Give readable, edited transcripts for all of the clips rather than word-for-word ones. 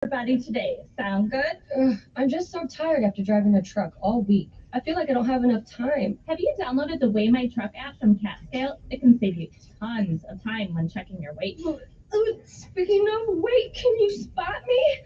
Everybody today. Sound good? I'm just so tired after driving a truck all week. I feel like I don't have enough time. Have you downloaded the Weigh My Truck app from Catscale? It can save you tons of time when checking your weight. Speaking of weight, can you spot me?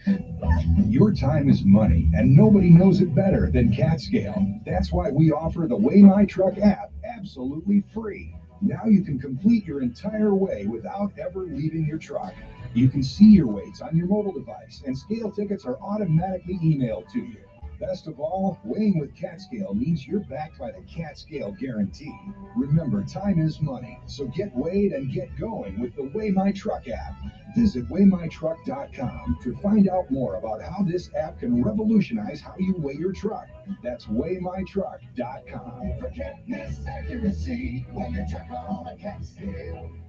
Your time is money, and nobody knows it better than Catscale. That's why we offer the Weigh My Truck app absolutely free. Now you can complete your entire weigh without ever leaving your truck. You can see your weights on your mobile device, and scale tickets are automatically emailed to you. Best of all, weighing with Catscale means you're backed by the Catscale guarantee. Remember, time is money, so get weighed and get going with the Weigh My Truck app. Visit WeighMyTruck.com to find out more about how this app can revolutionize how you weigh your truck. That's WeighMyTruck.com. Forget miss accuracy when you truck on a Catscale.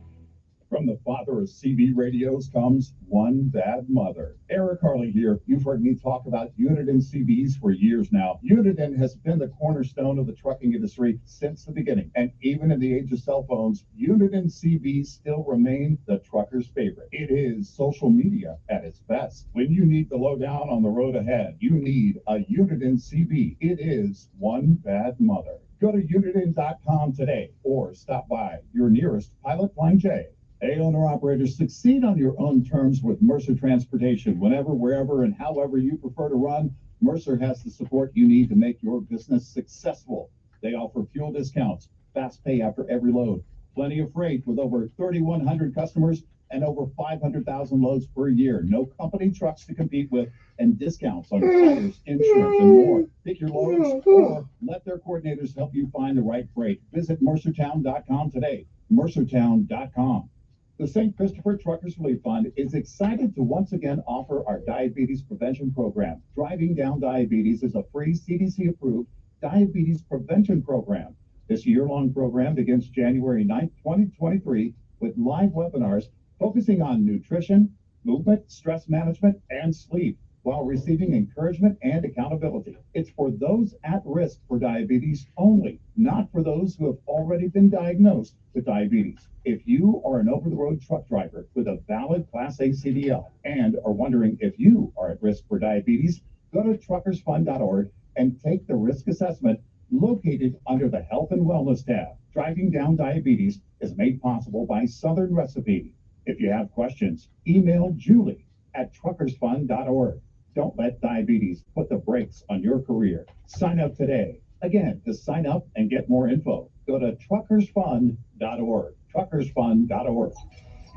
From the father of CB radios comes one bad mother. Eric Harley here. You've heard me talk about Uniden CBs for years now. Uniden has been the cornerstone of the trucking industry since the beginning. And even in the age of cell phones, Uniden CBs still remain the trucker's favorite. It is social media at its best. When you need the lowdown on the road ahead, you need a Uniden CB. It is one bad mother. Go to uniden.com today or stop by your nearest Pilot Line J. Hey, owner-operators, succeed on your own terms with Mercer Transportation. Whenever, wherever, and however you prefer to run, Mercer has the support you need to make your business successful. They offer fuel discounts, fast pay after every load, plenty of freight with over 3,100 customers and over 500,000 loads per year. No company trucks to compete with, and discounts on tires, insurance, and more. Pick your loads or let their coordinators help you find the right freight. Visit mercertown.com today. mercertown.com. The St. Christopher Truckers Relief Fund is excited to once again offer our diabetes prevention program. Driving Down Diabetes is a free CDC-approved diabetes prevention program. This year-long program begins January 9th, 2023, with live webinars focusing on nutrition, movement, stress management, and sleep, while receiving encouragement and accountability. It's for those at risk for diabetes only, not for those who have already been diagnosed with diabetes. If you are an over-the-road truck driver with a valid Class A CDL and are wondering if you are at risk for diabetes, go to truckersfund.org and take the risk assessment located under the Health and Wellness tab. Driving Down Diabetes is made possible by Southern Recipe. If you have questions, email Julie at truckersfund.org. Don't let diabetes put the brakes on your career. Sign up today. Again, to sign up and get more info, go to truckersfund.org. Truckersfund.org.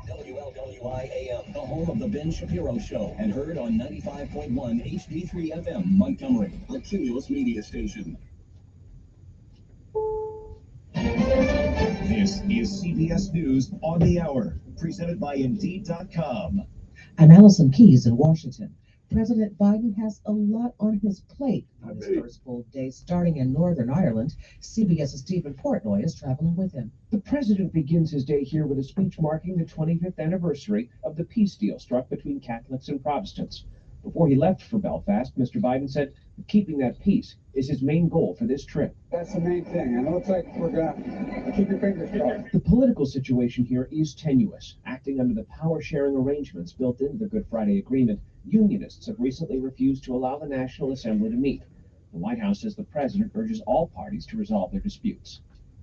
WLWI-AM, the home of the Ben Shapiro Show, and heard on 95.1 HD3 FM, Montgomery, the Cumulus Media Station. This is CBS News on the Hour, presented by Indeed.com. I'm Allison Keyes in Washington. President Biden has a lot on his plate on his first full day starting in Northern Ireland. CBS's Stephen Portnoy is traveling with him. The president begins his day here with a speech marking the 25th anniversary of the peace deal struck between Catholics and Protestants. Before he left for Belfast, Mr. Biden said keeping that peace is his main goal for this trip. That's the main thing. And it looks like we're going to keep your fingers crossed. The political situation here is tenuous. Acting under the power-sharing arrangements built into the Good Friday Agreement, unionists have recently refused to allow the National Assembly to meet. The White House says the president urges all parties to resolve their disputes.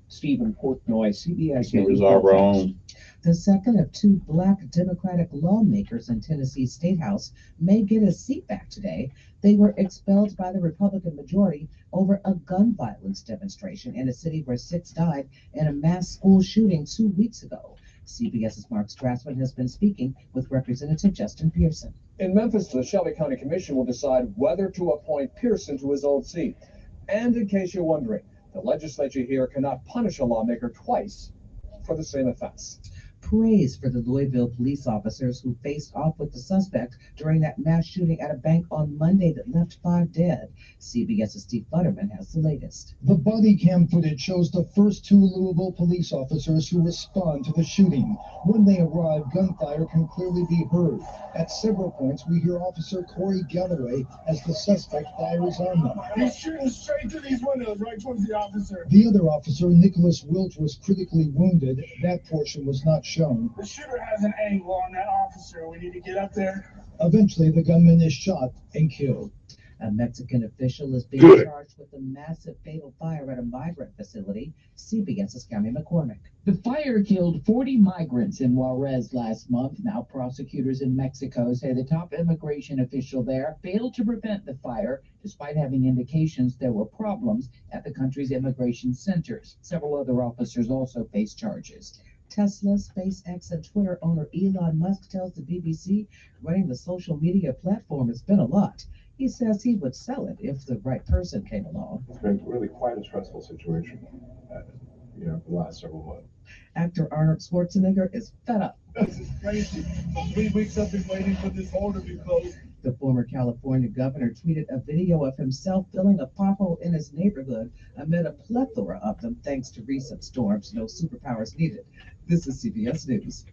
Stephen Portnoy, CBS News. Resolve our own. The second of two black Democratic lawmakers in Tennessee's State House may get a seat back today. They were expelled by the Republican majority over a gun violence demonstration in a city where 6 died in a mass school shooting 2 weeks ago. CBS's Mark Strassman has been speaking with Representative Justin Pearson. In Memphis, the Shelby County Commission will decide whether to appoint Pearson to his old seat. And in case you're wondering, the legislature here cannot punish a lawmaker twice for the same offense. Praise for the Louisville police officers who faced off with the suspect during that mass shooting at a bank on Monday that left 5 dead. CBS's Steve Futterman has the latest. The body cam footage shows the first 2 Louisville police officers who respond to the shooting. When they arrive, gunfire can clearly be heard. At several points, we hear Officer Corey Galloway as the suspect fires on them. He's shooting straight through these windows, right towards the officer. The other officer, Nicholas Wilt, was critically wounded. That portion was not shown. The shooter has an angle on that officer. We need to get up there Eventually, the gunman is shot and killed. A Mexican official is being charged with a massive fatal fire at a migrant facility. CBS's County McCormick. The fire killed 40 migrants in Juarez last month. Now prosecutors in Mexico say the top immigration official there failed to prevent the fire, despite having indications there were problems at the country's immigration centers. Several other officers also face charges. Tesla, SpaceX, and Twitter owner Elon Musk tells the BBC running the social media platform has been a lot. He says he would sell it if the right person came along. It's been really quite a stressful situation, the last several months. Actor Arnold Schwarzenegger is fed up. This is crazy. For 3 weeks I've been waiting for this hole to be closed. The former California governor tweeted a video of himself filling a pothole in his neighborhood amid a plethora of them thanks to recent storms. No superpowers needed. This is CBS News.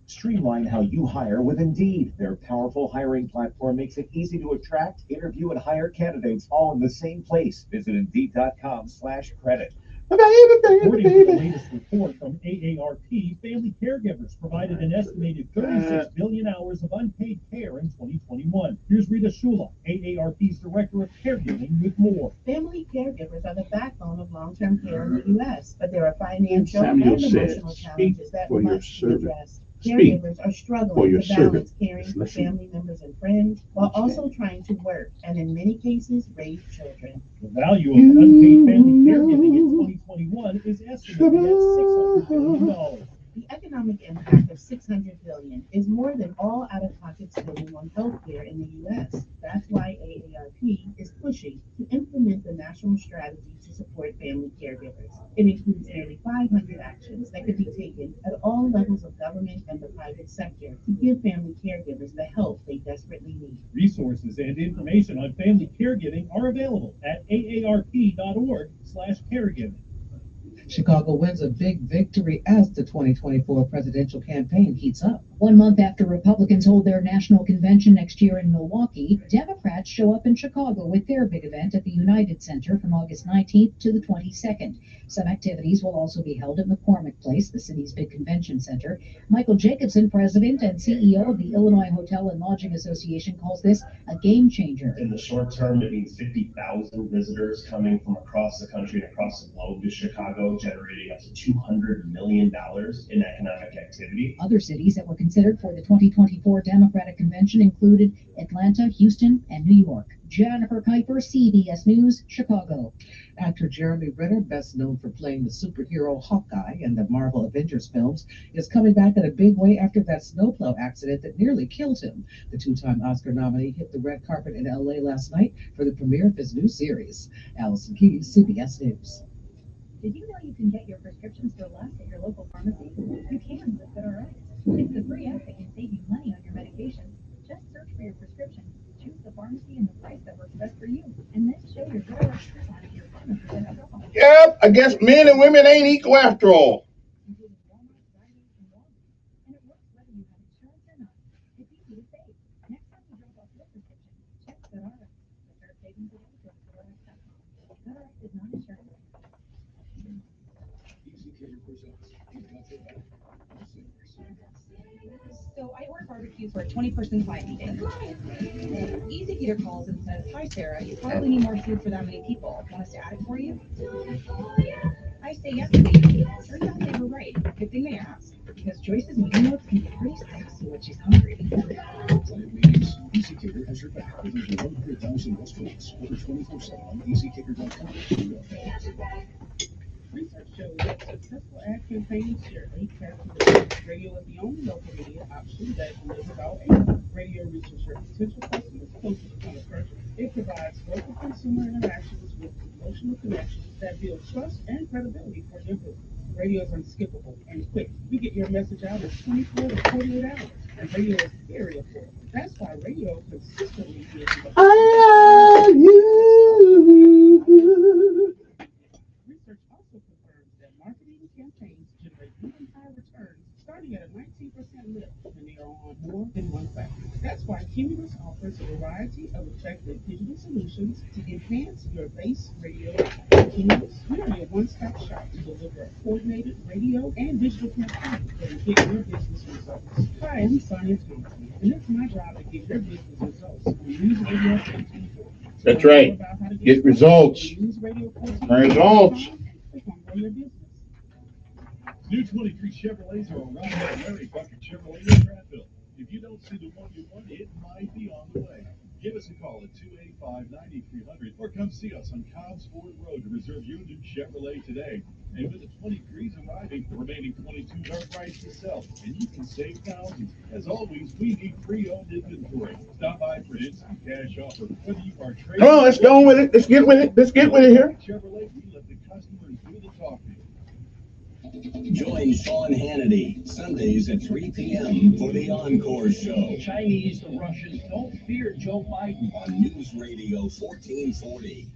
Streamline how you hire with Indeed. Their powerful hiring platform makes it easy to attract, interview, and hire candidates all in the same place. Visit Indeed.com/credit. According to the latest report from AARP, family caregivers provided an estimated 36 billion hours of unpaid care in 2021. Here's Rita Shula, AARP's Director of Caregiving, with more. Family caregivers are the backbone of long-term care in the U.S., but there are financial and emotional challenges that must be addressed. Caregivers are struggling to balance caring for family members and friends while also trying to work and, in many cases, raise children. The value of unpaid family caregiving in 2021 is estimated at $600 billion. The economic impact of $600 billion is more than all out-of-pocket spending on healthcare in the U.S. That's why AARP is pushing to implement the national strategy to support family caregivers. It includes nearly 500 actions that could be taken at all levels of government and the private sector to give family caregivers the help they desperately need. Resources and information on family caregiving are available at aarp.org/caregiving. Chicago wins a big victory as the 2024 presidential campaign heats up. 1 month after Republicans hold their national convention next year in Milwaukee, Democrats show up in Chicago with their big event at the United Center from August 19th to the 22nd. Some activities will also be held at McCormick Place, the city's big convention center. Michael Jacobson, president and CEO of the Illinois Hotel and Lodging Association, calls this a game changer. In the short term, it means 50,000 visitors coming from across the country and across the globe to Chicago, generating up to $200 million in economic activity. Other cities that were considered for the 2024 Democratic Convention included Atlanta, Houston, and New York. Jennifer Kuiper, CBS News, Chicago. Actor Jeremy Renner, best known for playing the superhero Hawkeye in the Marvel Avengers films, is coming back in a big way after that snowplow accident that nearly killed him. The two-time Oscar nominee hit the red carpet in LA last night for the premiere of his new series. Allison Keyes, CBS News. Did you know you can get your prescriptions for less at your local pharmacy? You can with GoodRx. It's a free app that can save you money on your medications. Just search for your prescription, choose the pharmacy and the price that works best for you, and then show your GoodRx coupon to your pharmacy and alcohol. Yep, I guess men and women ain't equal after all. And it works whether you have insurance or not. It's easy to save. Next time you drop off your prescription, check GoodRx. Start saving today with GoodRx.com. GoodRx is not insurance. So I ordered barbecues for a 20-person client meeting. Easy Peter calls and says, "Hi Sarah, you probably need more food for that many people. Want us to add it for you?" I say yes. Turns out they were right. Good thing they asked, because Joyce's meeting notes can be pretty spicy when she's hungry. Easy Kicker has your back with over 100,000 restaurants. Order 24/7 on easykicker.com. Research shows that successful ad campaigns share 8 characteristics. Radio is the only local media option that delivers all 8. Radio reaches your potential customers closer to customer. It provides local consumer interactions with emotional connections that build trust and credibility for your business. Radio is unskippable and quick. You get your message out in 24 to 48 hours, and radio is very affordable. That's why radio consistently gives you the I love you. Research also confirms that marketing campaigns generate even higher returns, starting at a 19% lift when they are on more than one factor. That's why Cumulus offers a variety of effective digital solutions to enhance your base radio opportunities. We are your one-stop shop to deliver a coordinated radio and digital campaign that will get your business results. Hi, I'm Sonia Thompson, and it's my job to get your business results on News Radio 1440. That's right. Get results. Results. New 23 Chevrolets are around at Larry Bucket Chevrolet in Prattville. If you don't see the one you want, it might be on the way. Give us a call at 285-9300 or come see us on Cobbs Ford Road to reserve your new Chevrolet today. And with the 23s arriving, the remaining 22s are priced to sell, and you can save thousands. As always, we need pre-owned inventory. Stop by for an instant cash offer. Whether you are trading, Come on, let's go with it. Let's get with it. Let's get with it here. Chevrolet, we let the customers do the talking. Join Sean Hannity Sundays at 3 p.m. for the Encore Show. Chinese, the Russians don't fear Joe Biden. On News Radio 1440.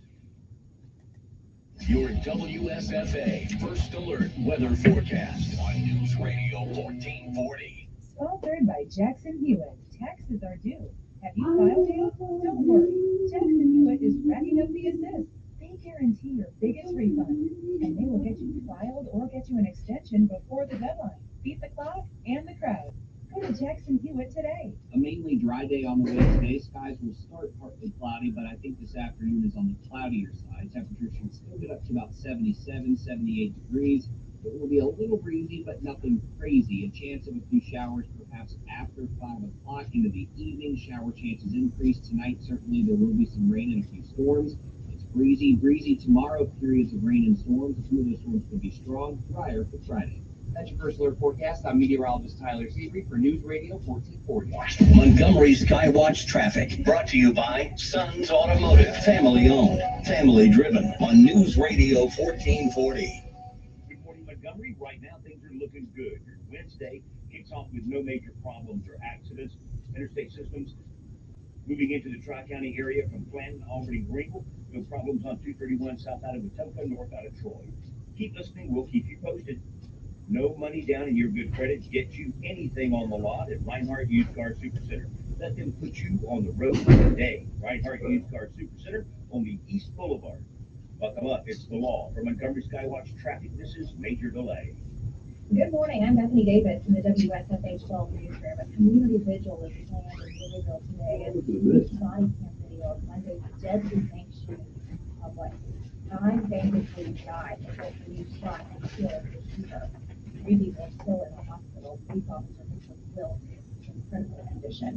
Your WSFA First Alert Weather Forecast on News Radio 1440. Sponsored by Jackson Hewitt. Taxes are due. Have you filed yet? Don't worry. Jackson Hewitt is racking up the assist. They guarantee your biggest refund, and they will get you filed or get you an extension before the deadline. Beat the clock and the crowd. Go to Jackson Hewitt today. A mainly dry day on the way today. Skies will start partly cloudy, but I think this afternoon is on the cloudier side. Temperatures should still get up to about 77, 78 degrees. It will be a little breezy, but nothing crazy. A chance of a few showers perhaps after 5 o'clock into the evening. Shower chances increase tonight. Certainly there will be some rain and a few storms. It's breezy tomorrow. Periods of rain and storms. A few of those storms could be strong prior to Friday. That's your First Alert forecast. I'm meteorologist Tyler Seabury for News Radio 1440. Montgomery Skywatch traffic brought to you by Sons Automotive. Family owned, family driven on News Radio 1440. Good morning, Montgomery. Right now, things are looking good. Your Wednesday kicks off with no major problems or accidents. Interstate systems moving into the Tri-County area from Clanton, Albany, Greenville. No problems on 231 south out of Wetumpka, north out of Troy. Keep listening. We'll keep you posted. No money down in your good credit gets you anything on the lot at Reinhardt Used Car Supercenter. Let them put you on the road today. Reinhardt Used Car Supercenter on the East Boulevard. Buckle up, it's the law. For Montgomery Skywatch traffic, this is Major Delay. Good morning. I'm Bethany Davis from the WSFA 12 newsroom. A community vigil is planned in Louisville today as a body cam video of Monday's deadly bank shooting in public. 9 bandits died as the police shot and killed the shooter. 3 people are still in the hospital. Police officer Mitchell Wilt is in critical condition.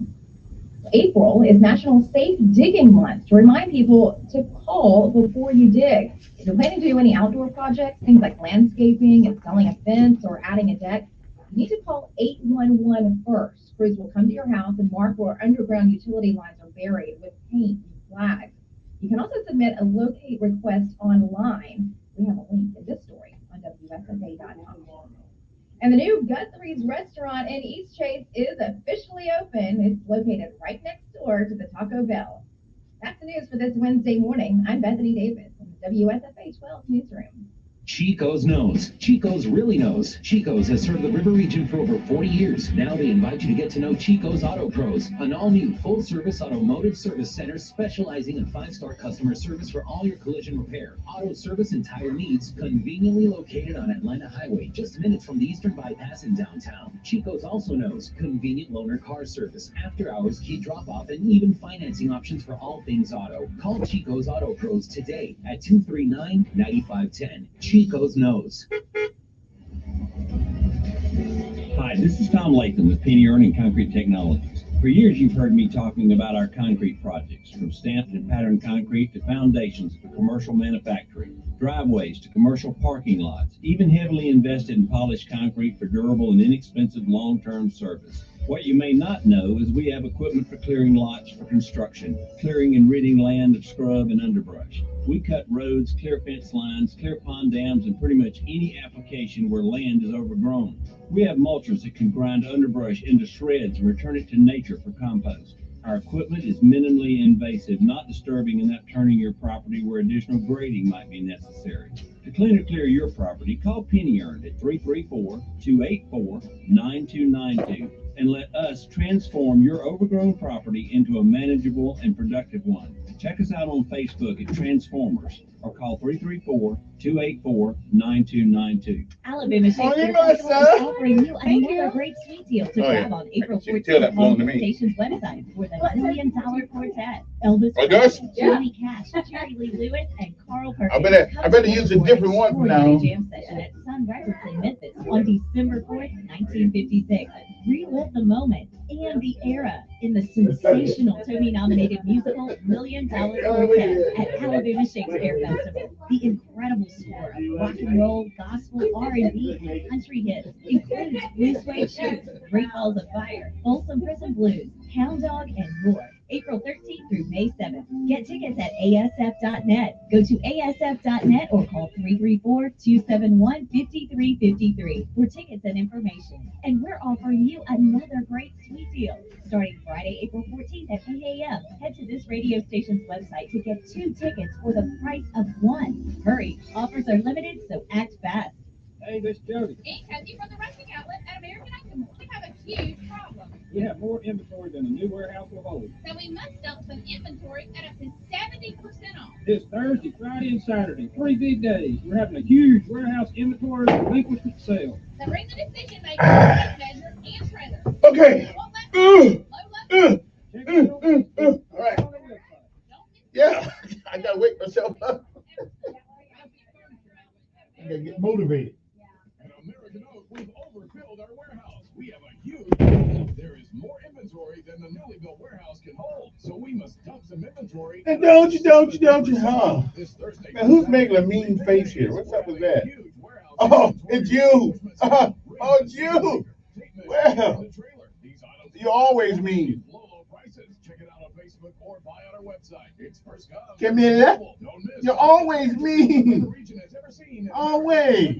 April is National Safe Digging Month to remind people to call before you dig. If you're planning to do any outdoor projects, things like landscaping, installing a fence, or adding a deck, you need to call 811 first. Crews will come to your house and mark where underground utility lines are buried with paint and flags. You can also submit a locate request online. We have a link in this story on WSFA.com. And the new Guthrie's restaurant in East Chase is officially open. It's located right next door to the Taco Bell. That's the news for this Wednesday morning. I'm Bethany Davis in the WSFA 12 newsroom. Chico's knows. Chico's really knows. Chico's has served the River region for over 40 years. Now they invite you to get to know Chico's Auto Pros, an all-new full-service automotive service center specializing in 5-star customer service for all your collision repair, auto service, and tire needs, conveniently located on Atlanta Highway, just minutes from the Eastern Bypass in downtown. Chico's also knows convenient loaner car service, after-hours key drop-off, and even financing options for all things auto. Call Chico's Auto Pros today at 239-9510. Chico's knows. Hi, this is Tom Latham with Penny Earning Concrete Technologies. For years, you've heard me talking about our concrete projects, from stamped and patterned concrete to foundations to commercial manufacturing, driveways to commercial parking lots, even heavily invested in polished concrete for durable and inexpensive long-term service. What you may not know is we have equipment for clearing lots for construction, clearing and ridding land of scrub and underbrush. We cut roads, clear fence lines, clear pond dams, and pretty much any application where land is overgrown. We have mulchers that can grind underbrush into shreds and return it to nature for compost. Our equipment is minimally invasive, not disturbing and not turning your property where additional grading might be necessary. To clean or clear your property, call Penny Earned at 334-284-9292 and let us transform your overgrown property into a manageable and productive one. Check us out on Facebook at Transformers or call 334-284-9292. Alabama Shakespeare Morning, Festival Melissa. is offering you another great sweet deal to grab on April You can tell that 14th belonged on to the me. station's website for the $1 Million Quartet. Elvis Oh, it does? Presley, Johnny Cash, Jerry Lee Lewis, and Carl Perkins. I better use a different one from now on. Jam session at Sun Records in Memphis on December 4th, 1956. Relive the moment and the era in the sensational Tony-nominated musical $1 Million Quartet at Alabama Shakespeare Festival. The incredible score of rock and roll, gospel, R&B, and country hits includes Blue Suede Shoes, Great Balls of Fire, Folsom Prison Blues, Hound Dog, and more. April 13th through May 7th. Get tickets at asf.net. Go to asf.net or call 334-271-5353 for tickets and information. And we're offering you another great sweet deal. Starting Friday, April 14th at 8 a.m. Head to this radio station's website to get 2 tickets for the price of 1. Hurry, offers are limited, so act fast. Hey, this is Jody. Hey, Cozy from the Rusting Outlet at American Item. We have a huge problem. We have more inventory than a new warehouse will hold. So we must dump some inventory at up to 70% off. This Thursday, Friday, and Saturday, 3 big days, we're having a huge warehouse inventory relinquishment sale. So bring the decision maker, tape measure, and trailer. Okay. All right. Yeah, I gotta wake myself up. I gotta get motivated. At American Oak, we've overfilled our warehouse. We have a huge. There is more inventory than the newly built warehouse can hold, so we must dump some inventory. And don't you, huh? Man, who's making a mean face here? What's up with that? Oh, it's you. Oh, it's you. Well, you always mean. Check it out on Facebook or buy on our website. It's first come. Give me that. You're always mean. Always.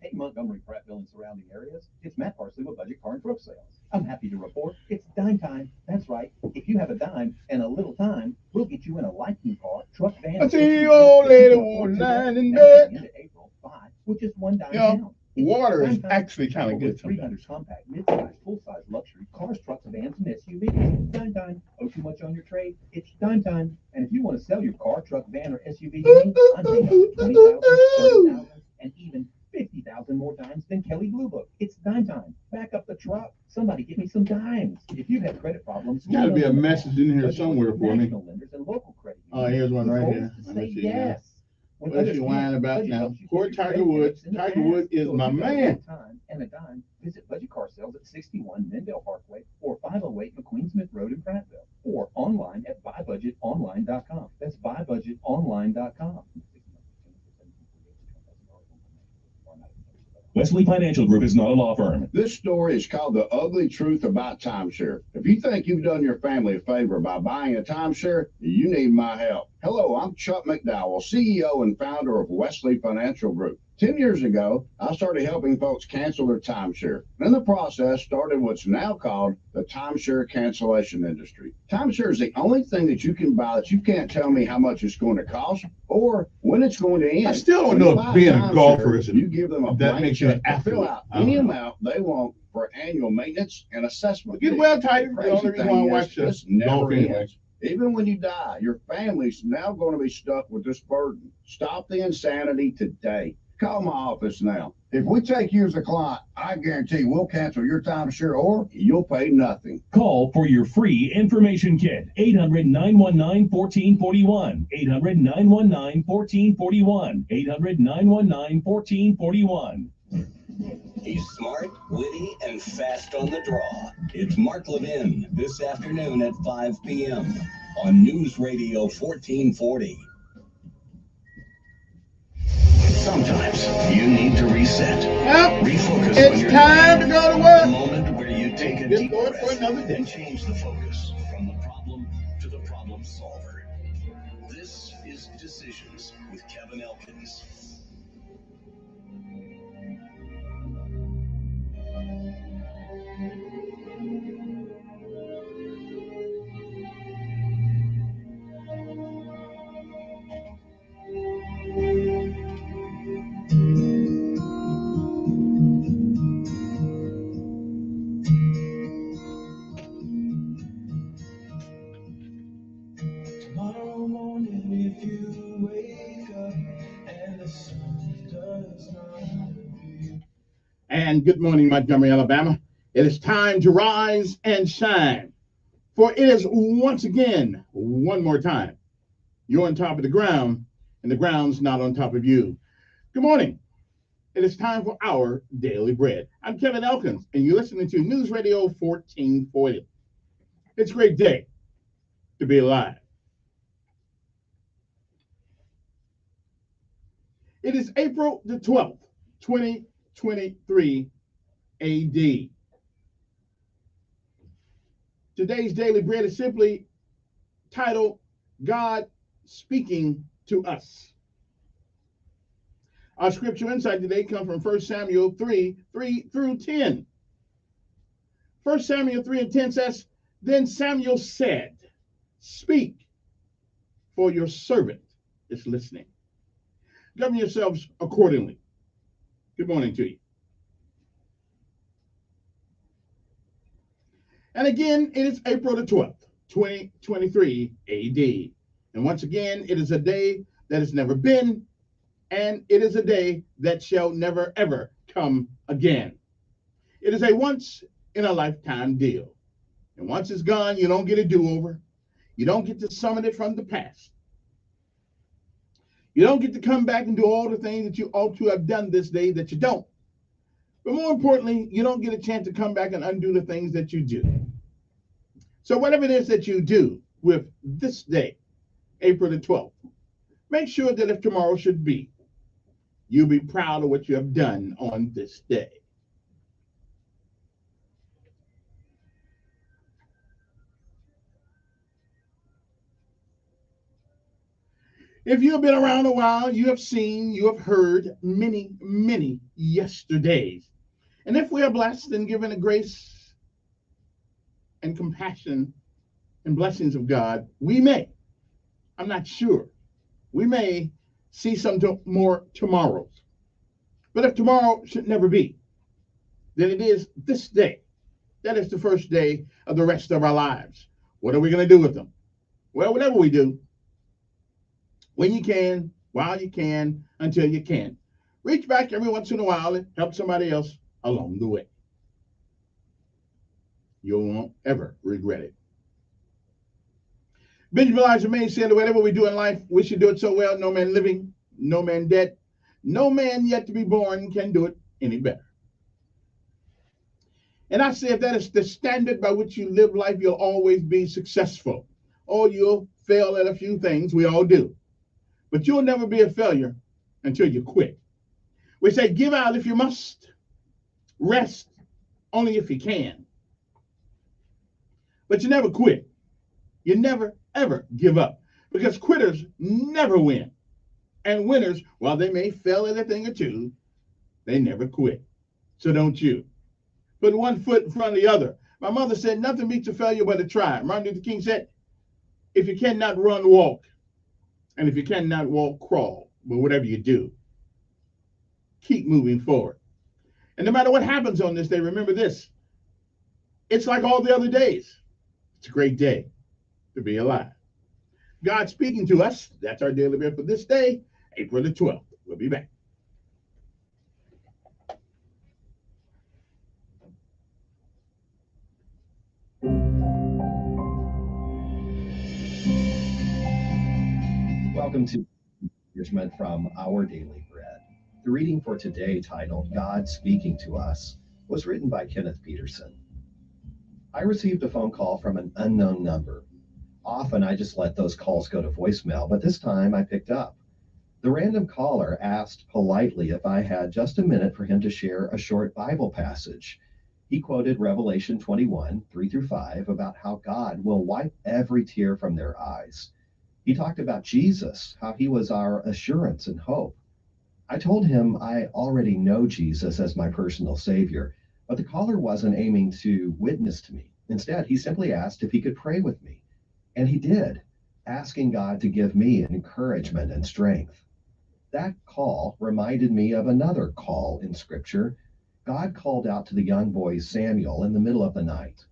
Hey, Montgomery, Prattville, and surrounding areas. It's Matt Parsley with Budget Car and Truck Sales. I'm happy to report it's dime time. That's right. If you have a dime and a little time, we'll get you in a light new car, truck, van. I see you old lady one lying in bed. April 5, with just $1 You know, down. water is actually kind of good sometimes. 300 compact, mid-size, full-size luxury cars, trucks, vans, and SUVs. Dime time. Owe too much on your trade? It's dime time. And if you want to sell your car, truck, van, or SUV, I'm taking up to 20,000, 30,000, and even 50,000 more dimes than Kelly Blue Book. It's dime time. Back up the truck. Somebody give me some dimes. If you've had credit problems, There's gotta be a message in here somewhere for me. national lenders and local credit Oh, here's one right here. unions Let say me see. yes. What is she whining about now? Poor Tiger Woods. Tiger Woods is my man. Time and a dime. Visit Budget Car Sales at 61 Mendale Parkway or 508 McQueen Smith Road in Prattville, or online at buybudgetonline.com. That's buybudgetonline.com. Wesley Financial Group is not a law firm. This story is called The Ugly Truth About Timeshare. If you think you've done your family a favor by buying a timeshare, you need my help. Hello, I'm Chuck McDowell, CEO and founder of Wesley Financial Group. 10 years ago, I started helping folks cancel their timeshare. In the process, started what's now called the timeshare cancellation industry. Timeshare is the only thing that you can buy that you can't tell me how much it's going to cost or when it's going to end. I still don't When know you if buy being a timeshare, golfer is you give them a that blank makes you an check to fill athlete. out I don't any know. amount they want for annual maintenance and assessment. Get fee. well, Tiger. The Crazy only reason thing why I is, watch this the never golf anyway. ends. Even when you die, your family's now going to be stuck with this burden. Stop the insanity today. Call my office now. If we take you as a client, I guarantee we'll cancel your timeshare or you'll pay nothing. Call for your free information kit. 800-919-1441. 800-919-1441. 800-919-1441. He's smart, witty, and fast on the draw. It's Mark Levin this afternoon at 5 p.m. on News Radio 1440. Sometimes you need to reset. Yep. Refocus It's on your time day. to go to work. A moment where you take a Just deep going for breath another day. and change the focus from the problem to the problem solver. This is Decisions with Kevin Elkins. And good morning, Montgomery, Alabama. It is time to rise and shine. For it is once again, one more time, you're on top of the ground, and the ground's not on top of you. Good morning. It is time for our Daily Bread. I'm Kevin Elkins, and you're listening to News Radio 1440. It's a great day to be alive. It is April the 12th, 2023 AD. Today's Daily Bread is simply titled, God Speaking to Us. Our scripture insight today comes from 1 Samuel 3 through 10. 1 Samuel 3 and 10 says, Then Samuel said, Speak, for your servant is listening. Govern yourselves accordingly. Good morning to you. And again, it is April the 12th, 2023 AD. And once again, it is a day that has never been, and it is a day that shall never, ever come again. It is a once-in-a-lifetime deal. And once it's gone, you don't get a do-over. You don't get to summon it from the past. You don't get to come back and do all the things that you ought to have done this day that you don't. But more importantly, you don't get a chance to come back and undo the things that you do. So whatever it is that you do with this day, April the 12th, make sure that if tomorrow should be, you'll be proud of what you have done on this day. If you have been around a while, you have seen, you have heard many, many yesterdays. And if we are blessed and given the grace and compassion and blessings of God, we may, I'm not sure, we may see some more tomorrows. But if tomorrow should never be, then it is this day. That is the first day of the rest of our lives. What are we going to do with them? Well, whatever we do, when you can, while you can, until you can. Reach back every once in a while and help somebody else along the way. You won't ever regret it. Benjamin Elijah May said, whatever we do in life, we should do it so well, no man living, no man dead, no man yet to be born can do it any better. And I say if that is the standard by which you live life, you'll always be successful. Or you'll fail at a few things, we all do. But you'll never be a failure until you quit. We say give out if you must, rest only if you can. But you never quit. You never, ever give up. Because quitters never win. And winners, while they may fail at a thing or two, they never quit. So don't you. Put one foot in front of the other. My mother said, nothing beats a failure but a try. Martin Luther King said, if you cannot run, walk. And if you cannot walk, crawl. But whatever you do, keep moving forward. And no matter what happens on this day, remember this. It's like all the other days. It's a great day to be alive. God speaking to us. That's our daily bread for this day, April the 12th. We'll be back. Welcome to encouragement from Our Daily Bread. The reading for today, titled God Speaking to Us, was written by Kenneth Peterson. I received a phone call from an unknown number. Often I just let those calls go to voicemail, but this time I picked up. The random caller asked politely if I had just a minute for him to share a short Bible passage. He quoted Revelation 21, 3-5, about how God will wipe every tear from their eyes. He talked about Jesus, how he was our assurance and hope. I told him I already know Jesus as my personal Savior, but the caller wasn't aiming to witness to me. Instead, he simply asked if he could pray with me. And he did, asking God to give me encouragement and strength. That call reminded me of another call in Scripture. God called out to the young boy Samuel in the middle of the night.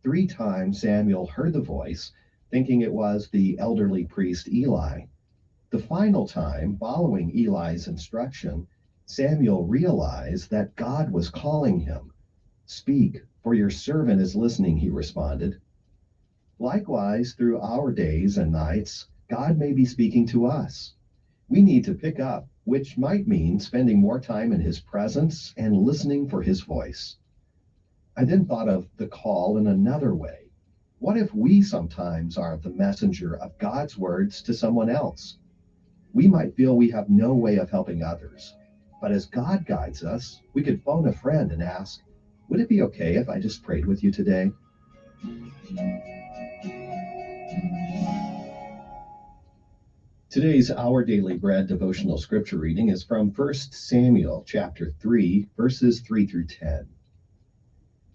3 times Samuel heard the voice, thinking it was the elderly priest Eli. The final time, following Eli's instruction, Samuel realized that God was calling him. Speak, for your servant is listening, he responded. Likewise, through our days and nights, God may be speaking to us. We need to pick up, which might mean spending more time in his presence and listening for his voice. I then thought of the call in another way. What if we sometimes are the messenger of God's words to someone else? We might feel we have no way of helping others, but as God guides us, we could phone a friend and ask, would it be okay if I just prayed with you today? Today's Our Daily Bread devotional scripture reading is from 1 Samuel chapter 3, verses 3 through 10.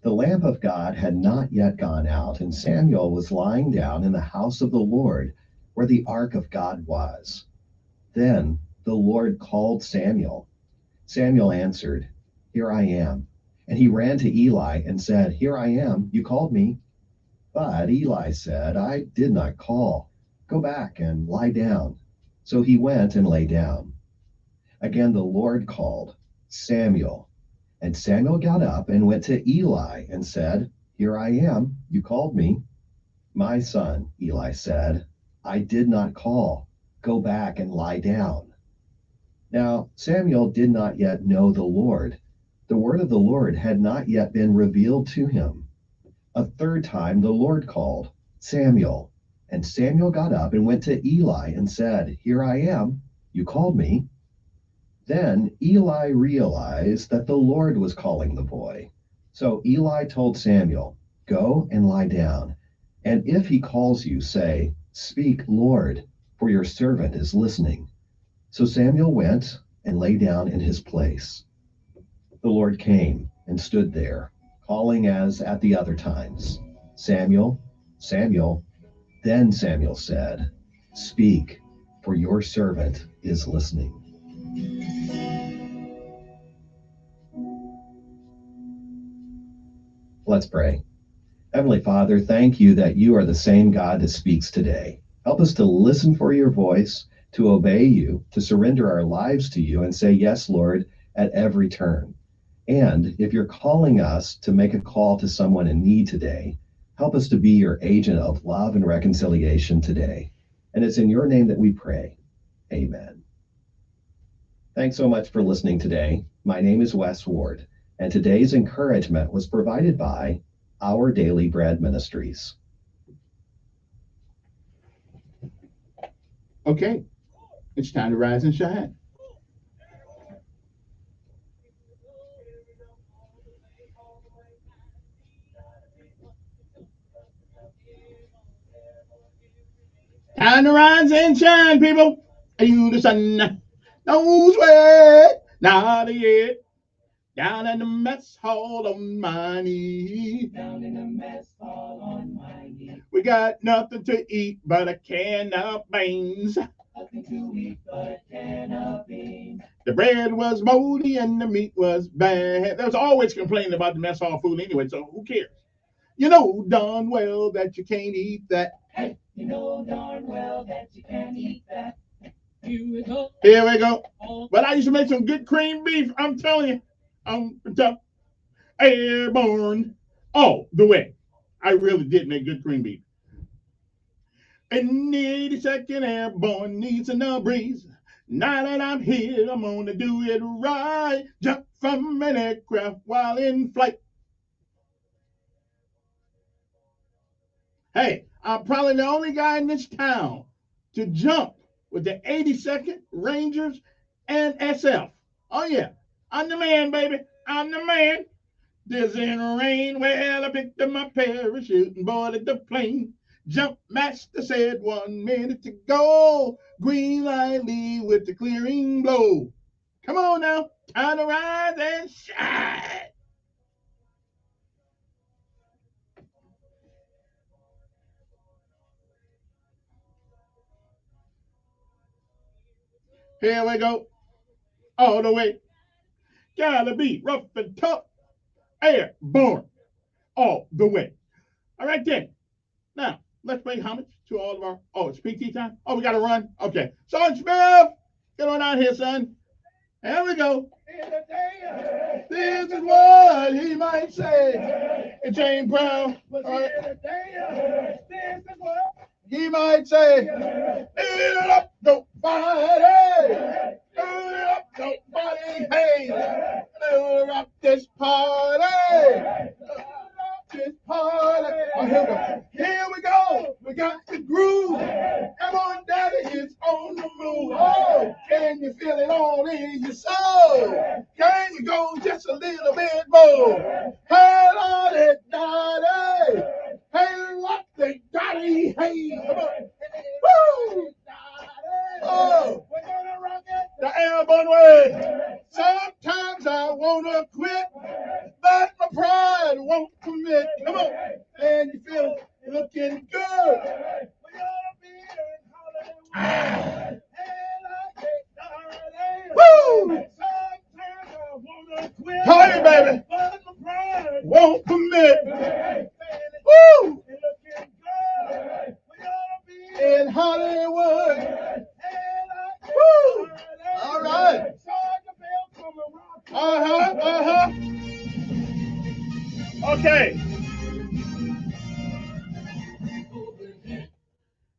The lamp of God had not yet gone out, and Samuel was lying down in the house of the Lord, where the ark of God was. Then the Lord called Samuel. Samuel answered, "Here I am." And he ran to Eli and said, "Here I am, you called me." But Eli said, "I did not call. Go back and lie down." So he went and lay down. Again the Lord called, "Samuel." And Samuel got up and went to Eli and said, "Here I am, you called me." "My son," Eli said, "I did not call. Go back and lie down." Now Samuel did not yet know the Lord. The word of the Lord had not yet been revealed to him. A third time the Lord called, "Samuel." And Samuel got up and went to Eli and said, "Here I am, you called me." Then Eli realized that the Lord was calling the boy. So Eli told Samuel, "Go and lie down. And if he calls you, say, 'Speak, Lord, for your servant is listening.'" So Samuel went and lay down in his place. The Lord came and stood there, calling as at the other times, "Samuel, Samuel." Then Samuel said, "Speak, for your servant is listening." Let's pray. Heavenly Father, thank you that you are the same God that speaks today. Help us to listen for your voice, to obey you, to surrender our lives to you and say, "Yes, Lord," at every turn. And if you're calling us to make a call to someone in need today, help us to be your agent of love and reconciliation today. And it's in your name that we pray. Amen. Thanks so much for listening today. My name is Wes Ward, and today's encouragement was provided by Our Daily Bread Ministries. Okay, it's time to rise and shine. Time to rise and shine, people. Are you the sun? Don't sweat, not yet. Down in the mess hall on my knee. Down in the mess hall on my knee. We got nothing to eat but a can of beans. Nothing to eat but a can of beans. The bread was moldy and the meat was bad. There's always complaining about the mess hall food anyway, so who cares? You know darn well that you can't eat that. Hey, you know darn well that you can't eat that. Here we go. Here we go. But I used to make some good cream beef. I'm telling you. I'm tough. Airborne. Oh, the way. I really did make good cream beef. And the 82nd Airborne needs a breeze. Now that I'm here, I'm gonna do it right. Jump from an aircraft while in flight. Hey, I'm probably the only guy in this town to jump with the 82nd Rangers and SF. Oh yeah, I'm the man, baby. I'm the man. Dizzying rain, well, I picked up my parachute and boarded the plane. Jump master said 1 minute to go. Green light leave with the clearing blow. Come on now, time to rise and shine. Here we go, all the way. Gotta be rough and tough. Airborne, all the way. All right then. Now, let's pay homage to all of our. Oh, it's PT time. Oh, we got to run. Okay, Sergeant Smith, get on out here, son. Here we go. This is what he might say. And James Brown. All right. He might say, "It up, nobody. It up, nobody. Hey, rock this party. This party." Oh, here we go. We got the groove. Come on, daddy, it's on the move. Oh, can you feel it all in your soul? Can you go just a little bit more? Hey, Lordy, daddy. Hey, what they daddy. Hey, come on. Woo! Oh, we're gonna rock it the airborne way. Sometimes I wanna quit, but my pride won't commit. Come on, and you feel it looking good. Woo! Party, baby. Won't commit. Woo! In Hollywood. Woo! All right. Okay.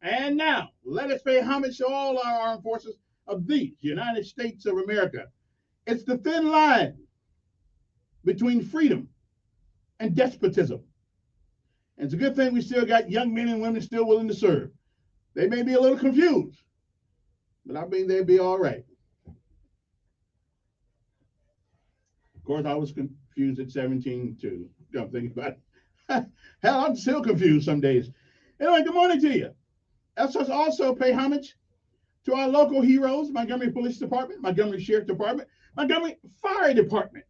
And now, let us pay homage to all our armed forces of the United States of America. It's the thin line between freedom and despotism. And it's a good thing we still got young men and women still willing to serve. They may be a little confused, but I mean, they'll be all right. Of course, I was confused at 17 too. Don't think about it. Hell, I'm still confused some days. Anyway, good morning to you. Let's also pay homage to our local heroes, Montgomery Police Department, Montgomery Sheriff Department, Montgomery Fire Department.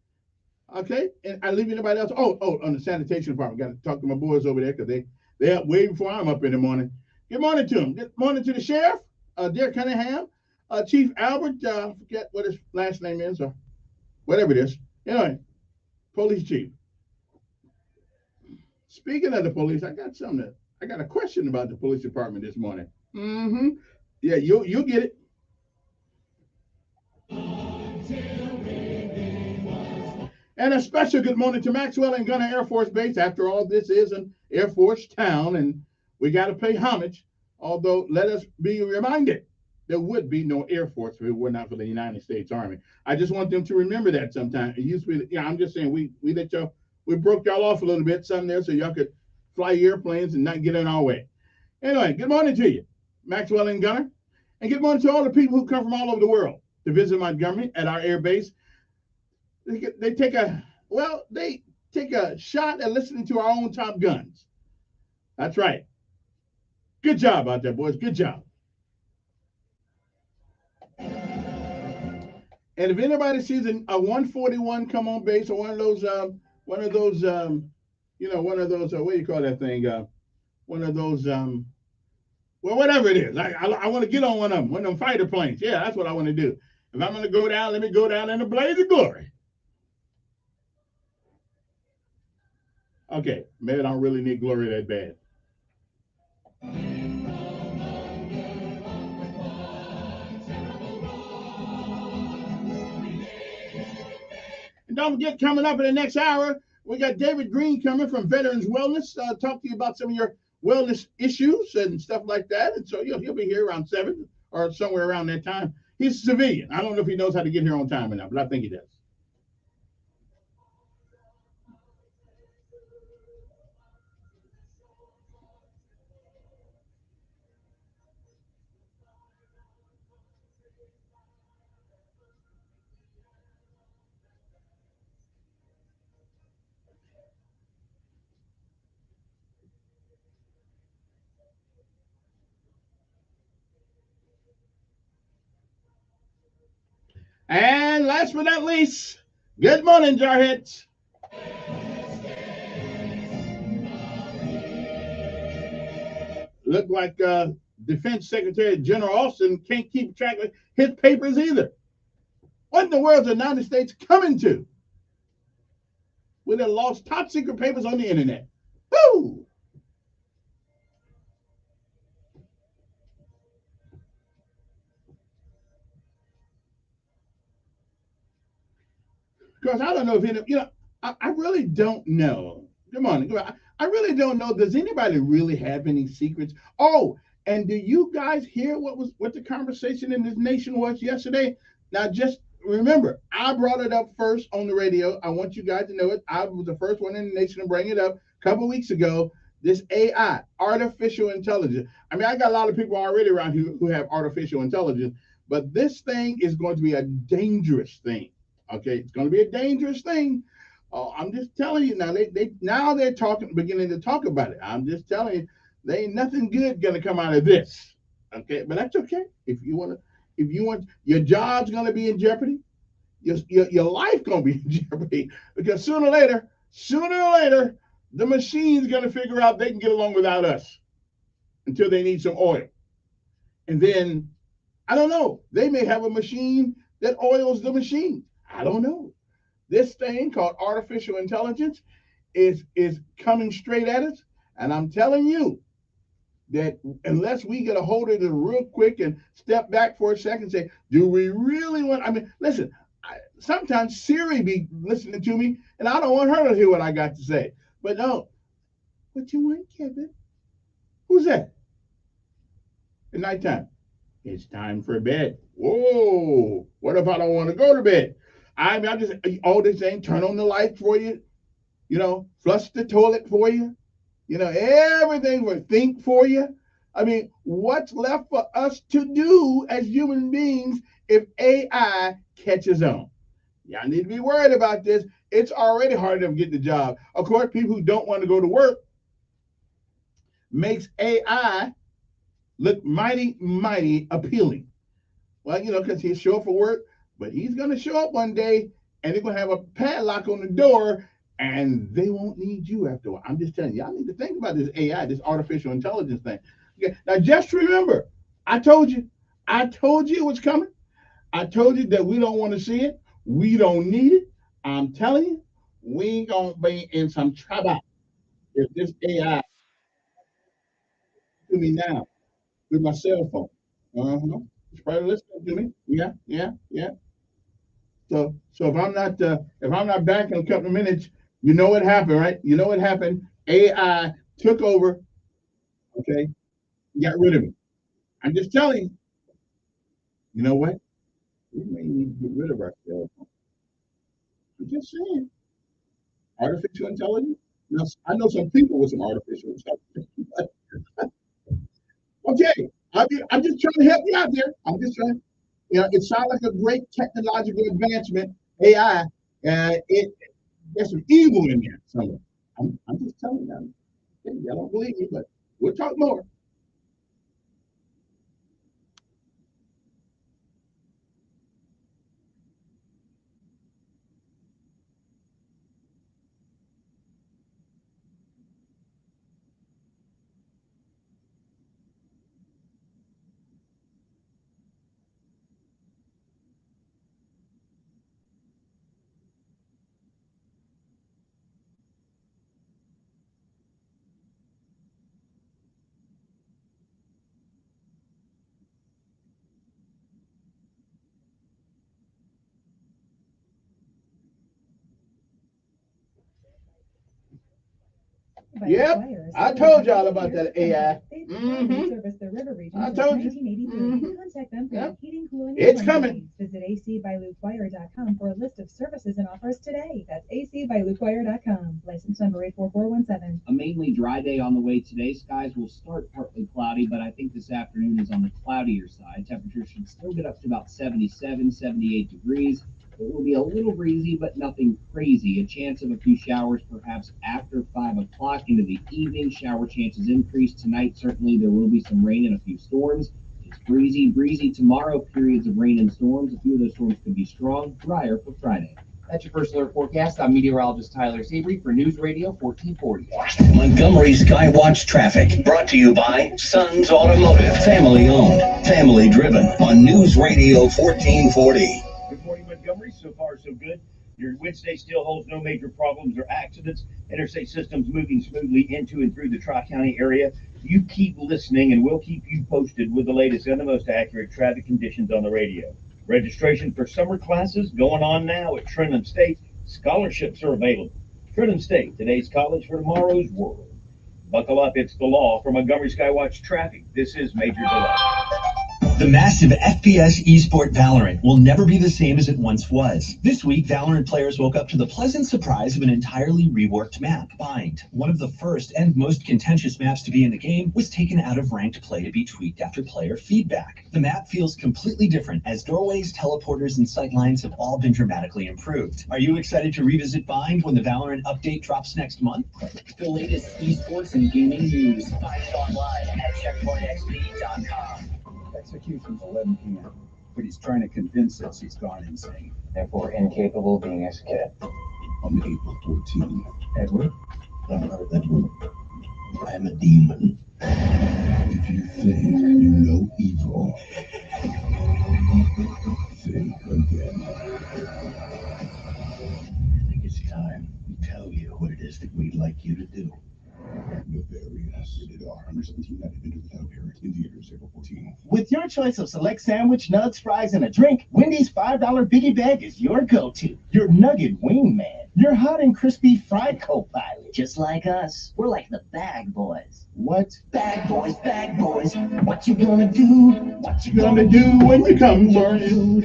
Okay, and I leave anybody else. Oh, on the sanitation department. Got to talk to my boys over there because they're up way before I'm up in the morning. Good morning to them. Good morning to the sheriff, Derek Cunningham, Chief Albert. Forget what his last name is or whatever it is. Anyway, police chief. Speaking of the police, I got a question about the police department this morning. Mm-hmm. Yeah, you'll get it. And a special good morning to Maxwell and Gunner Air Force Base. After all, this is an Air Force town, and we got to pay homage. Although, let us be reminded, there would be no Air Force if it were not for the United States Army. I just want them to remember that sometime. It used to be, I'm just saying, we broke y'all off a little bit, something there, so y'all could fly your airplanes and not get in our way. Anyway, good morning to you, Maxwell and Gunner. And good morning to all the people who come from all over the world to visit Montgomery at our air base. They take a shot at listening to our own Top Guns. That's right. Good job out there, boys. Good job. And if anybody sees a 141 come on base or one of those what do you call that thing? Well, whatever it is. I want to get on one of them fighter planes. Yeah, that's what I want to do. If I'm going to go down, let me go down in a blaze of glory. Okay, maybe I don't really need glory that bad. And don't forget, coming up in the next hour, we got David Green coming from Veterans Wellness, talk to you about some of your wellness issues and stuff like that. And so he'll be here around 7 or somewhere around that time. He's a civilian. I don't know if he knows how to get here on time or not, but I think he does. And last but not least, good morning, Jarheads. Look like Defense Secretary General Austin can't keep track of his papers either. What in the world is the United States coming to? We done lost top secret papers on the internet. Woo! Because I don't know if any, I really don't know. Good morning. I really don't know. Does anybody really have any secrets? Oh, and do you guys hear what the conversation in this nation was yesterday? Now, just remember, I brought it up first on the radio. I want you guys to know it. I was the first one in the nation to bring it up a couple weeks ago. This AI, artificial intelligence. I mean, I got a lot of people already around here who have artificial intelligence, but this thing is going to be a dangerous thing. Okay, it's going to be a dangerous thing. I'm just telling you now. They're beginning to talk about it. I'm just telling you, there ain't nothing good gonna come out of this. Okay, but that's okay. If you want, your job's gonna be in jeopardy. Your life gonna be in jeopardy because sooner or later, the machine's gonna figure out they can get along without us until they need some oil, and then I don't know. They may have a machine that oils the machine. I don't know. This thing called artificial intelligence is coming straight at us, and I'm telling you that unless we get a hold of it real quick and step back for a second and say, do we really want? I mean, listen. Sometimes Siri be listening to me, and I don't want her to hear what I got to say. But no, what you want, Kevin? Who's that? At nighttime. It's time for bed. Whoa! What if I don't want to go to bed? I just all this thing, turn on the light for you, flush the toilet for you, everything will think for you. I mean, what's left for us to do as human beings if AI catches on? Y'all need to be worried about this. It's already hard enough to get the job. Of course, people who don't want to go to work makes AI look mighty, mighty appealing. Well, because he'll show up for work, but he's going to show up one day and they're going to have a padlock on the door and they won't need you after a while. I'm just telling you, y'all need to think about this AI, this artificial intelligence thing. Okay. Now, just remember, I told you it was coming. I told you that we don't want to see it. We don't need it. I'm telling you, we going to be in some trouble if this AI to me now with my cell phone. It's probably listening to me. Yeah. So if I'm not back in a couple of minutes, you know what happened, right? You know what happened? AI took over. Okay, got rid of me. I'm just telling you. You know what? We may need to get rid of our cell phone. I'm just saying. Artificial intelligence. Now, I know some people with some artificial intelligence. Okay, I'm just trying to help you out there. I'm just trying. It sounds like a great technological advancement, AI. There's some evil in there somewhere. I'm just telling you. Y'all don't believe me, but we'll talk more. Yep, I told y'all about that AI. I told you. Contact them for Yep. heating, cooling, and It's plumbing coming. needs. Visit acbylukewire.com for a list of services and offers today. That's acbylukewire.com. License number 84417. A mainly dry day on the way today. Skies will start partly cloudy, but I think this afternoon is on the cloudier side. Temperatures should still get up to about 77, 78 degrees. It will be a little breezy, but nothing crazy. A chance of a few showers perhaps after 5 o'clock into the evening. Shower chances increase tonight. Certainly there will be some rain and a few storms. It's breezy tomorrow. Periods of rain and storms. A few of those storms could be strong. Drier for Friday. That's your first alert forecast. I'm meteorologist Tyler Sabry for News Radio 1440. Montgomery Skywatch traffic brought to you by Sons Automotive. Family owned, family driven on News Radio 1440. Good morning, Montgomery. So far, so good. Your Wednesday still holds no major problems or accidents. Interstate systems moving smoothly into and through the Tri-County area. You keep listening, and we'll keep you posted with the latest and the most accurate traffic conditions on the radio. Registration for summer classes going on now at Trenton State. Scholarships are available. Trinity State, today's college for tomorrow's world. Buckle up, it's the law. For Montgomery Skywatch Traffic, this is Major Delay. The massive FPS esport Valorant will never be the same as it once was. This week, Valorant players woke up to the pleasant surprise of an entirely reworked map. Bind, one of the first and most contentious maps to be in the game, was taken out of ranked play to be tweaked after player feedback. The map feels completely different as doorways, teleporters, and sightlines have all been dramatically improved. Are you excited to revisit Bind when the Valorant update drops next month? The latest esports and gaming news. Find it online at checkpointxp.com. Execution's 11 p.m., but he's trying to convince us he's gone insane. Therefore incapable of being executed. On April 14, Edward? I'm not Edward. I am a demon. If you think you know evil, think again. I think it's time we tell you what it is that we'd like you to do. Nefarious. Rated R. Under 17. Not admitted without parent. In theaters April 14. With your choice of select sandwich, nugs, fries, and a drink, Wendy's $5 Biggie Bag is your go-to. Your nugget wingman. Your hot and crispy fried co-pilot. Just like us. We're like the bag boys. What? Bag boys, bag boys. What you gonna do? What you Gonna do when you come for you.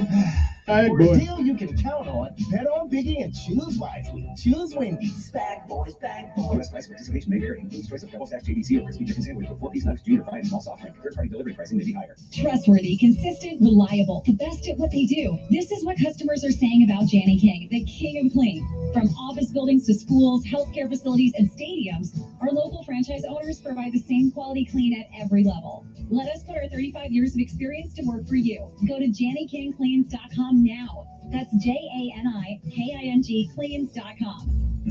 Bag For a boys. deal you can count on, bet on Biggie and choose wisely. Choose Wendy's. Bag boys, bag boys. U.S. price participation may vary. Includes choice of double stack JDC or crispy chicken sandwich with 4-piece nugs, junior fried, and small soft drink. Third-party delivery pricing may be higher. Trustworthy, consistent, reliable, the best at what they do. This is what customers are saying about Janny King, the king of clean. From office buildings to schools, healthcare facilities, and stadiums, our local franchise owners provide the same quality clean at every level. Let us put our 35 years of experience to work for you. Go to JannyKingCleans.com now. That's JANIKING Cleans.com. The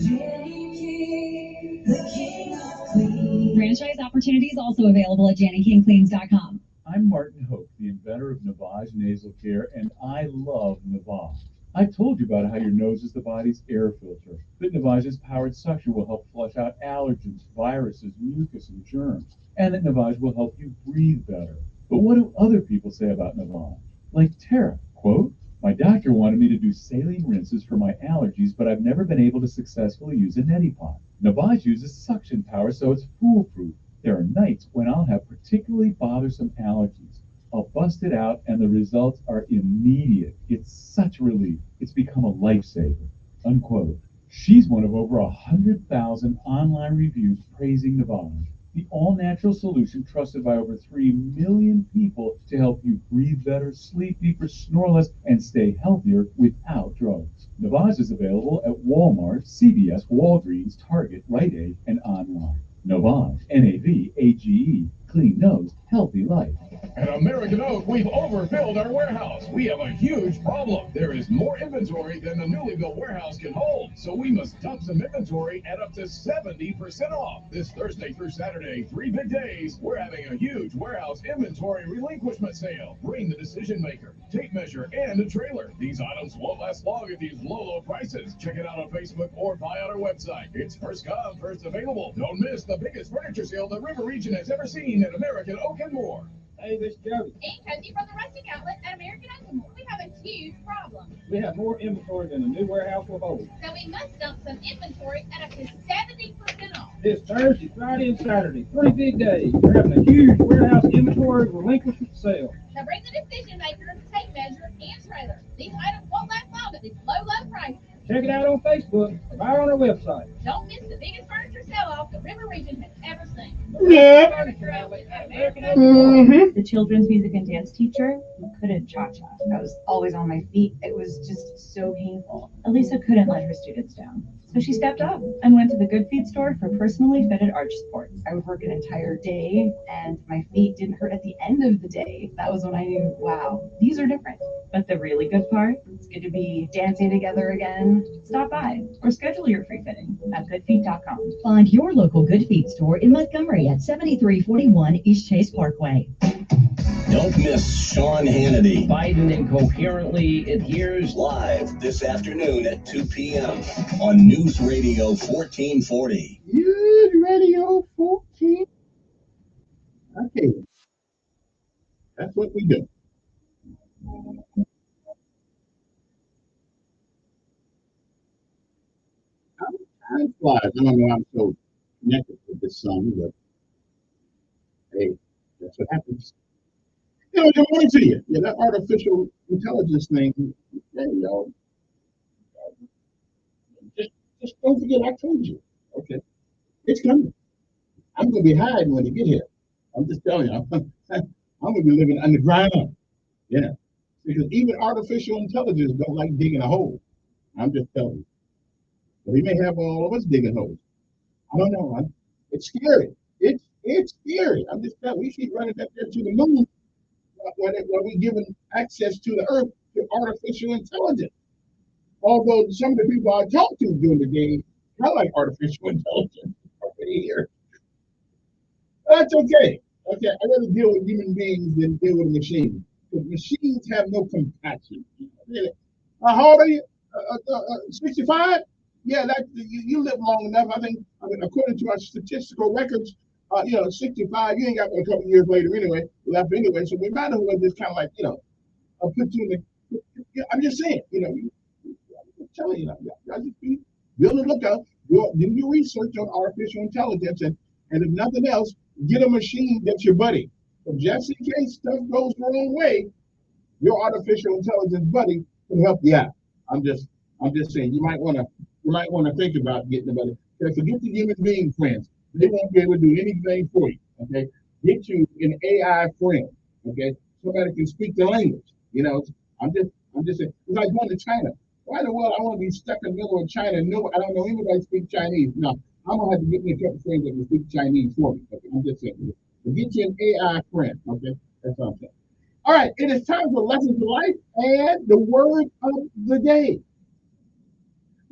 king of clean. Franchise opportunities also available at JannyKingCleans.com. I'm Martin Hope, the inventor of Navage Nasal Care, and I love Navage. I told you about how your nose is the body's air filter. That Navage's powered suction will help flush out allergens, viruses, mucus, and germs, and that Navage will help you breathe better. But what do other people say about Navage? Like Tara, quote, "My doctor wanted me to do saline rinses for my allergies, but I've never been able to successfully use a neti pot. Navage uses suction power, so it's foolproof. There are nights when I'll have particularly bothersome allergies. I'll bust it out, and the results are immediate. It's such a relief. It's become a lifesaver," unquote. She's one of over 100,000 online reviews praising Navage, the all-natural solution trusted by over 3 million people to help you breathe better, sleep deeper, snore less, and stay healthier without drugs. Navage is available at Walmart, CVS, Walgreens, Target, Rite Aid, and online. Navage, N-A-V-A-G-E, clean nose, healthy life. At American Oak, we've overfilled our warehouse. We have a huge problem. There is more inventory than the newly built warehouse can hold, so we must dump some inventory at up to 70% off. This Thursday through Saturday, 3 big days, we're having a huge warehouse inventory relinquishment sale. Bring the decision maker, tape measure, and a trailer. These items won't last long at these low prices. Check it out on Facebook or buy on our website. It's first come, first available. Don't miss the biggest furniture sale the River Region has ever seen at American Oak and more. Hey, this is Jody. And Cozy from the Rustic Outlet at American Oak. We have a huge problem. We have more inventory than a new warehouse will hold. So we must dump some inventory at up to 70% off. This Thursday, Friday, and Saturday, 3 big days. We're having a huge warehouse inventory relinquishment sale. Now bring the decision maker, tape measure, and trailer. These items won't last long at these low prices. Check it out on Facebook or buy on our website. Don't miss the biggest furniture sell-off the River Region has ever seen. Yeah. Furniture Outlet at American Oak. Mm-hmm. The children's music and dance teacher who couldn't cha-cha. I was always on my feet. It was just so painful. Elisa couldn't let her students down. So she stepped up and went to the Good Feet store for personally fitted arch supports. I would work an entire day and my feet didn't hurt at the end of the day. That was when I knew, wow, these are different. But the really good part, it's good to be dancing together again. Stop by or schedule your free fitting at goodfeet.com. Find your local Good Feet store in Montgomery at 7341 East Chase Parkway. Don't miss Sean Hannity. Biden incoherently adheres Live this afternoon at 2 p.m. on News Radio 1440. News Radio 14. Okay. That's what we do. Time flies. I don't know why I'm so connected with this song, but hey, that's what happens. Good morning to you. Yeah, that artificial intelligence thing. Hey, y'all. Just don't forget I told you. Okay. It's coming. I'm going to be hiding when you get here. I'm just telling you. I'm going to be living underground. Yeah. Because even artificial intelligence don't like digging a hole. I'm just telling you. But he may have all of us digging holes. I don't know. It's scary. It's scary. I'm just telling you. We keep running up there to the moon while we're giving access to the earth to artificial intelligence. Although some of the people I talked to during the day, I like artificial intelligence already here. That's okay. Okay, I rather deal with human beings than deal with machines. Because machines have no compassion. How old are you? 65? Yeah, you live long enough. I mean, according to our statistical records, 65, you ain't got but a couple years later anyway, left anyway. So we might as well just kind of like, put you in the. I'm just saying, I'm telling you, y'all just be on the lookout. Do your research on artificial intelligence, and if nothing else, get a machine that's your buddy. But just in case stuff goes the wrong way, your artificial intelligence buddy can help you out. I'm just saying you might want to think about getting a buddy. Because forget the human being friends. They won't be able to do anything for you. Okay, get you an AI friend. Okay, somebody can speak the language. I'm just saying. It's like going to China. Why in the world I want to be stuck in the middle of China? No, I don't know anybody speak Chinese. No, I'm gonna have to get me a couple friends that can speak Chinese for me. Okay, I'm just saying. Get you an AI friend. Okay, that's all I'm saying. All right, it is time for lessons of life and the word of the day.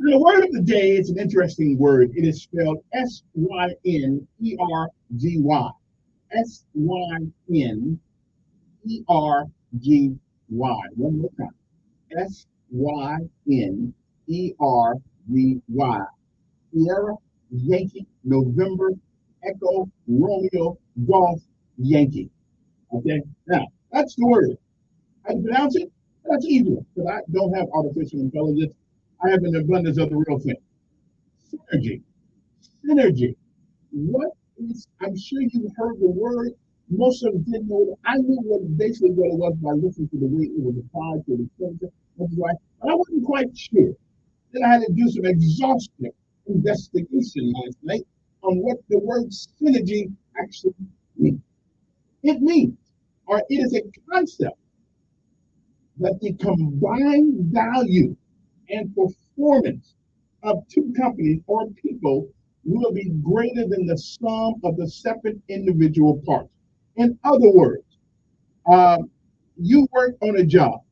The word of the day is an interesting word. It is spelled Synergy. Synergy. One more time. Synergy. Sierra, Yankee, November, Echo, Romeo, Golf, Yankee. Okay? Now, that's the word. How do you pronounce it? That's easy because I don't have artificial intelligence. I have an abundance of the real thing. Synergy. Synergy. What is, I'm sure you've heard the word. Most of them didn't know it. I knew what it was by listening to the way it was applied to the sentence. But I wasn't quite sure. Then I had to do some exhaustive investigation last night on what the word synergy actually means. It means, or it is a concept that the combined value and performance of two companies or people will be greater than the sum of the separate individual parts. In other words, you work on a job,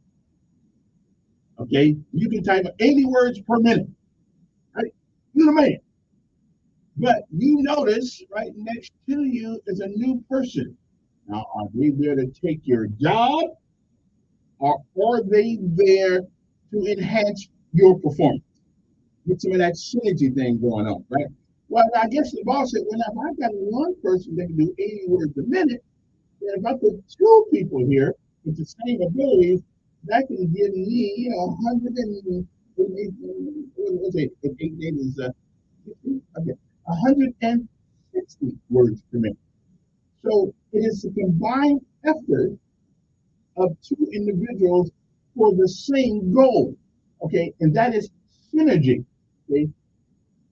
okay? You can type 80 words per minute, right? You're the man. But you notice right next to you is a new person. Now, are they there to take your job, or are they there to enhance your performance? Get some of that synergy thing going on, right? Well, I guess the boss said, well, if I've got one person that can do 80 words a minute, then if I put two people here with the same abilities, that can give me 100 and what's it? 8 is 160 words per minute. So it is the combined effort of two individuals for the same goal. Okay, and that is synergy. Okay.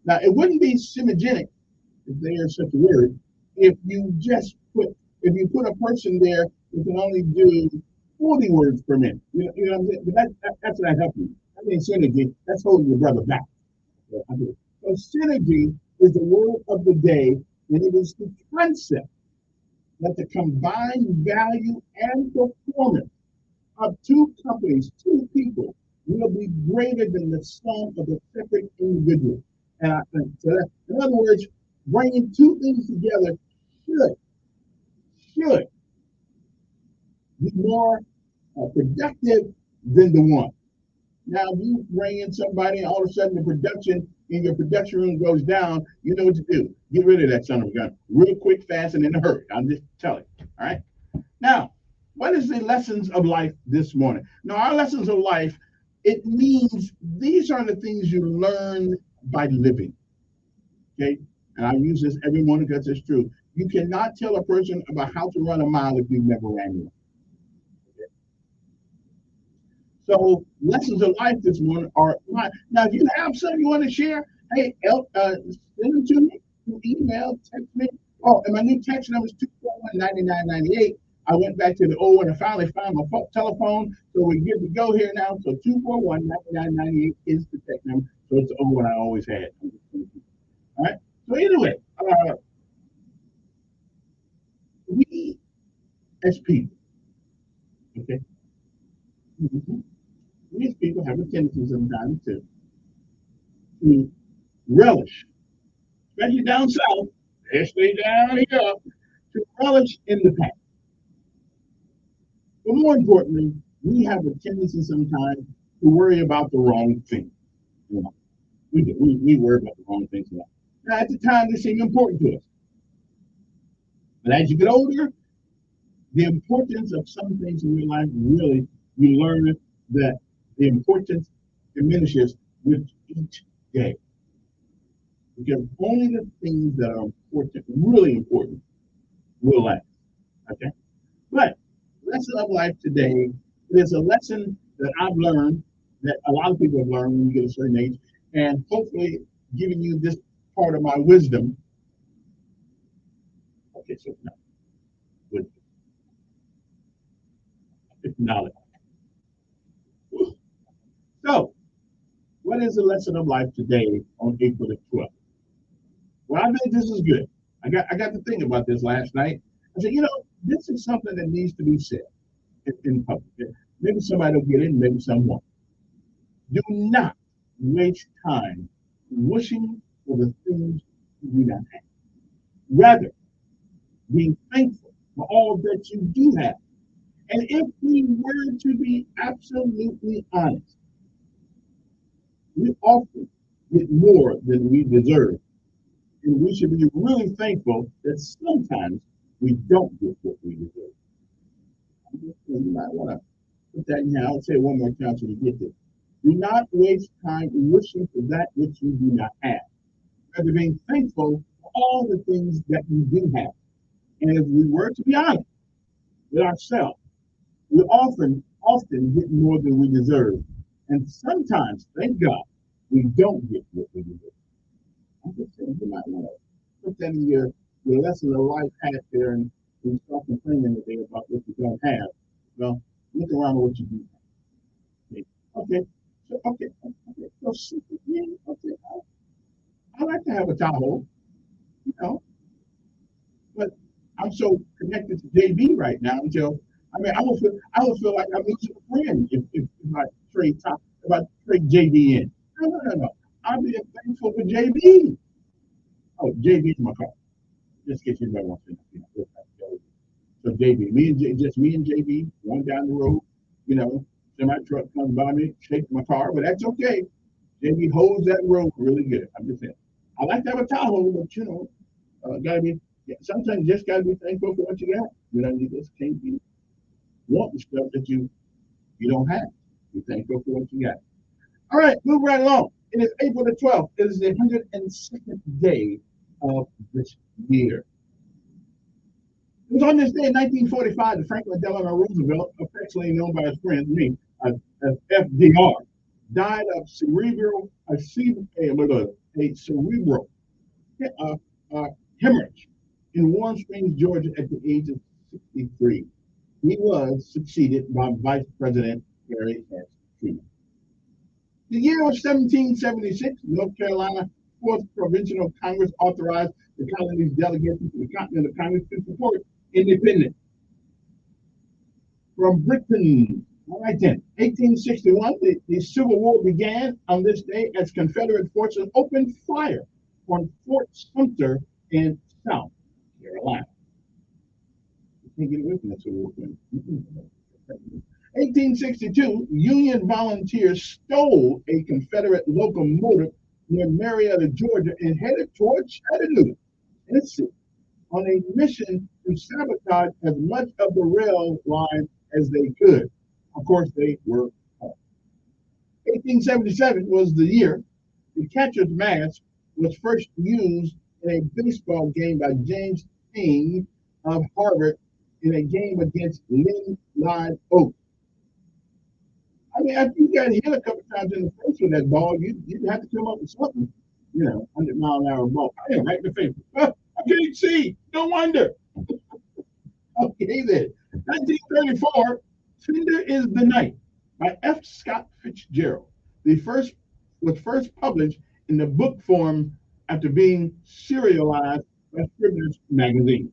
Now it wouldn't be synergenic, if there is such a word, if you put a person there who can only do 40 words per minute. You know what I'm saying? But that's not helping you. I mean synergy, that's holding your brother back. So synergy is the word of the day, and it is the concept that the combined value and performance of two companies, two people, will be greater than the sum of the separate individuals. And I think so. In other words, bringing two things together should be more productive than the one. Now, if you bring in somebody and all of a sudden the production in your production room goes down, you know what to do. Get rid of that son of a gun real quick, fast, and in a hurry. I'm just telling you. All right. Now, what is the lessons of life this morning? Now, our lessons of life, it means these are the things you learn by living. Okay, and I use this every morning because it's true. You cannot tell a person about how to run a mile if you've never ran one. Okay? So lessons of life this morning are mine. Now, if you have some you want to share, hey, send them to me through email, text me. Oh, and my new text number is 241-9998. I went back to the old one and finally found my telephone, so we're good to go here now. So 241-9998 is the text number. So it's the old one I always had. All right. So anyway, we as people, okay, we as people have a tendency sometimes to relish, especially down south, especially down here, to relish in the past. But more importantly, we have a tendency sometimes to worry about the wrong thing. You know, we worry about the wrong things. Now, at the time, they seem important to us. But as you get older, the importance of some things in your life really, you learn that the importance diminishes with each day. Because only the things that are important, really important, will last. Okay? But lesson of life today is a lesson that I've learned, that a lot of people have learned when you get a certain age, and hopefully giving you this part of my wisdom. Okay, so now, wisdom. It's knowledge. So, what is the lesson of life today on April the 12th? Well, I think this is good. I got to think about this last night. I said, this is something that needs to be said in public. Maybe somebody will get it, maybe some won't. Do not waste time wishing for the things you do not have. Rather, be thankful for all that you do have. And if we were to be absolutely honest, we often get more than we deserve. And we should be really thankful that sometimes we don't get what we deserve. You might want to put that in here. I'll say it one more time so we get this. Do not waste time wishing for that which you do not have. Rather, being thankful for all the things that you do have. And if we were to be honest with ourselves, we often get more than we deserve. And sometimes, thank God, we don't get what we deserve. I'm just saying you might want to put that in your lesson of life hat there, and when you start complaining today about what you don't have, well, look around at what you do have. Okay. So super again. Okay. I like to have a Tahoe, but I'm so connected to JB right now until I would feel like I'm losing a friend if I trade JB in. No. I'll be thankful for JB. Oh, JB in my car. Just in case anybody wants to know. So JB, just me and JB, going down the road, semi truck comes by me, shakes my car, but that's okay. JB holds that road really good. I'm just saying. I like to have a Tahoe, but gotta be. Sometimes you just gotta be thankful for what you got. You just can't be wanting stuff that you don't have. Be thankful for what you got. All right, move right along. It is April the 12th. It is the 102nd day of this year. It was on this day in 1945 that Franklin Delano Roosevelt, affectionately known by his friends, me, as FDR, died of cerebral hemorrhage in Warm Springs, Georgia, at the age of 63. He was succeeded by Vice President Harry S. Truman. The year was 1776. North Carolina 4th Provincial Congress authorized the colony's delegation to the Continental Congress to support independence from Britain. All right then, 1861, the Civil War began on this day as Confederate forces opened fire on Fort Sumter in South Carolina. You can't get away from that Civil War. 1862, Union volunteers stole a Confederate locomotive near Marietta, Georgia, and headed towards Chattanooga, Tennessee, on a mission to sabotage as much of the rail line as they could. Of course, they were caught. 1877 was the year the catcher's mask was first used in a baseball game by James King of Harvard in a game against Lynn Live Oak. I mean, after you got hit a couple times in the face with that ball, you have to come up with something, 100-mile-an-hour ball. Yeah, right in the face. I can't see. No wonder. Okay, then. 1934, Tender is the Night by F. Scott Fitzgerald. Was first published in the book form after being serialized by Scribner's Magazine.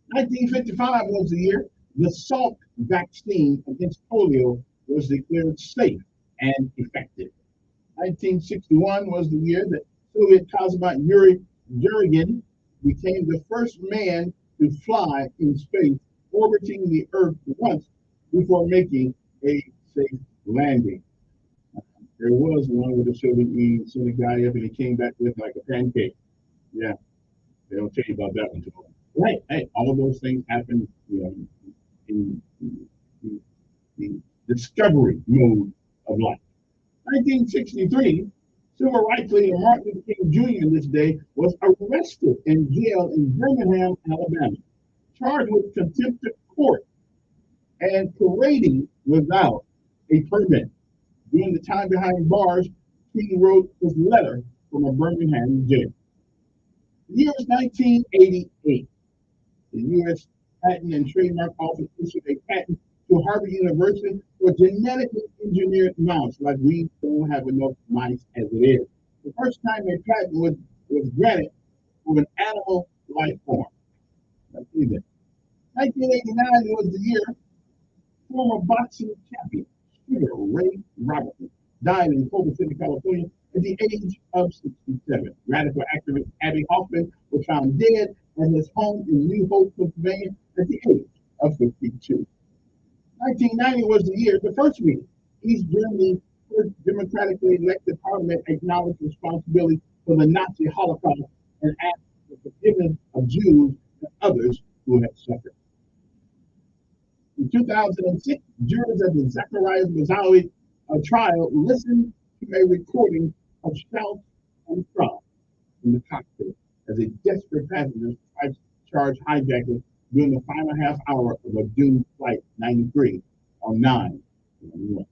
1955 was the year the Salk vaccine against polio was declared safe and effective. 1961 was the year that Soviet cosmonaut Yuri Gagarin became the first man to fly in space, orbiting the Earth once before making a safe landing. There was one with the Soviet Union sent a guy up and he came back with like a pancake. Yeah, they don't tell you about that one too long. Right, hey, all of those things happen, in the discovery mode of life. 1963, civil rights leader Martin Luther King Jr. this day was arrested and jailed in Birmingham, Alabama, charged with contempt of court and parading without a permit. During the time behind bars, King wrote his letter from a Birmingham jail. The year was 1988. The U.S. Patent and Trademark Office issued a patent to Harvard University for genetically engineered mouse, like we don't have enough mice as it is. The first time a patent was granted for an animal life form. Let's see that. 1989 was the year former boxing champion Sugar Ray Robertson died in Culver City, California at the age of 67. Radical activist Abby Hoffman was found dead at his home in New Hope, Pennsylvania at the age of 52. 1990 was the year the first meeting. East Germany's first democratically elected parliament acknowledged responsibility for the Nazi Holocaust and asked for forgiveness of Jews and others who had suffered. In 2006, jurors at the Zacharias Mazawi trial listened to a recording of shouts and cries in the cockpit as a desperate passenger charged hijackers during the final half hour of a doomed Flight 93 on 9/11.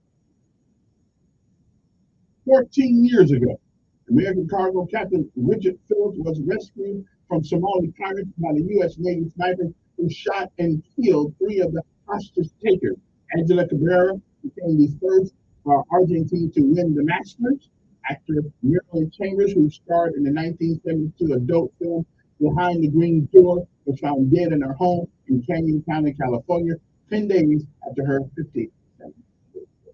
14 years ago, American cargo captain Richard Phillips was rescued from Somali pirates by the U.S. Navy snipers who shot and killed 3 of the hostage takers. Angela Cabrera became the first Argentine to win the Masters. Actor Marilyn Chambers, who starred in the 1972 adult film Behind the Green Door, was found dead in her home in Canyon County, California, 10 days after her 57th birthday.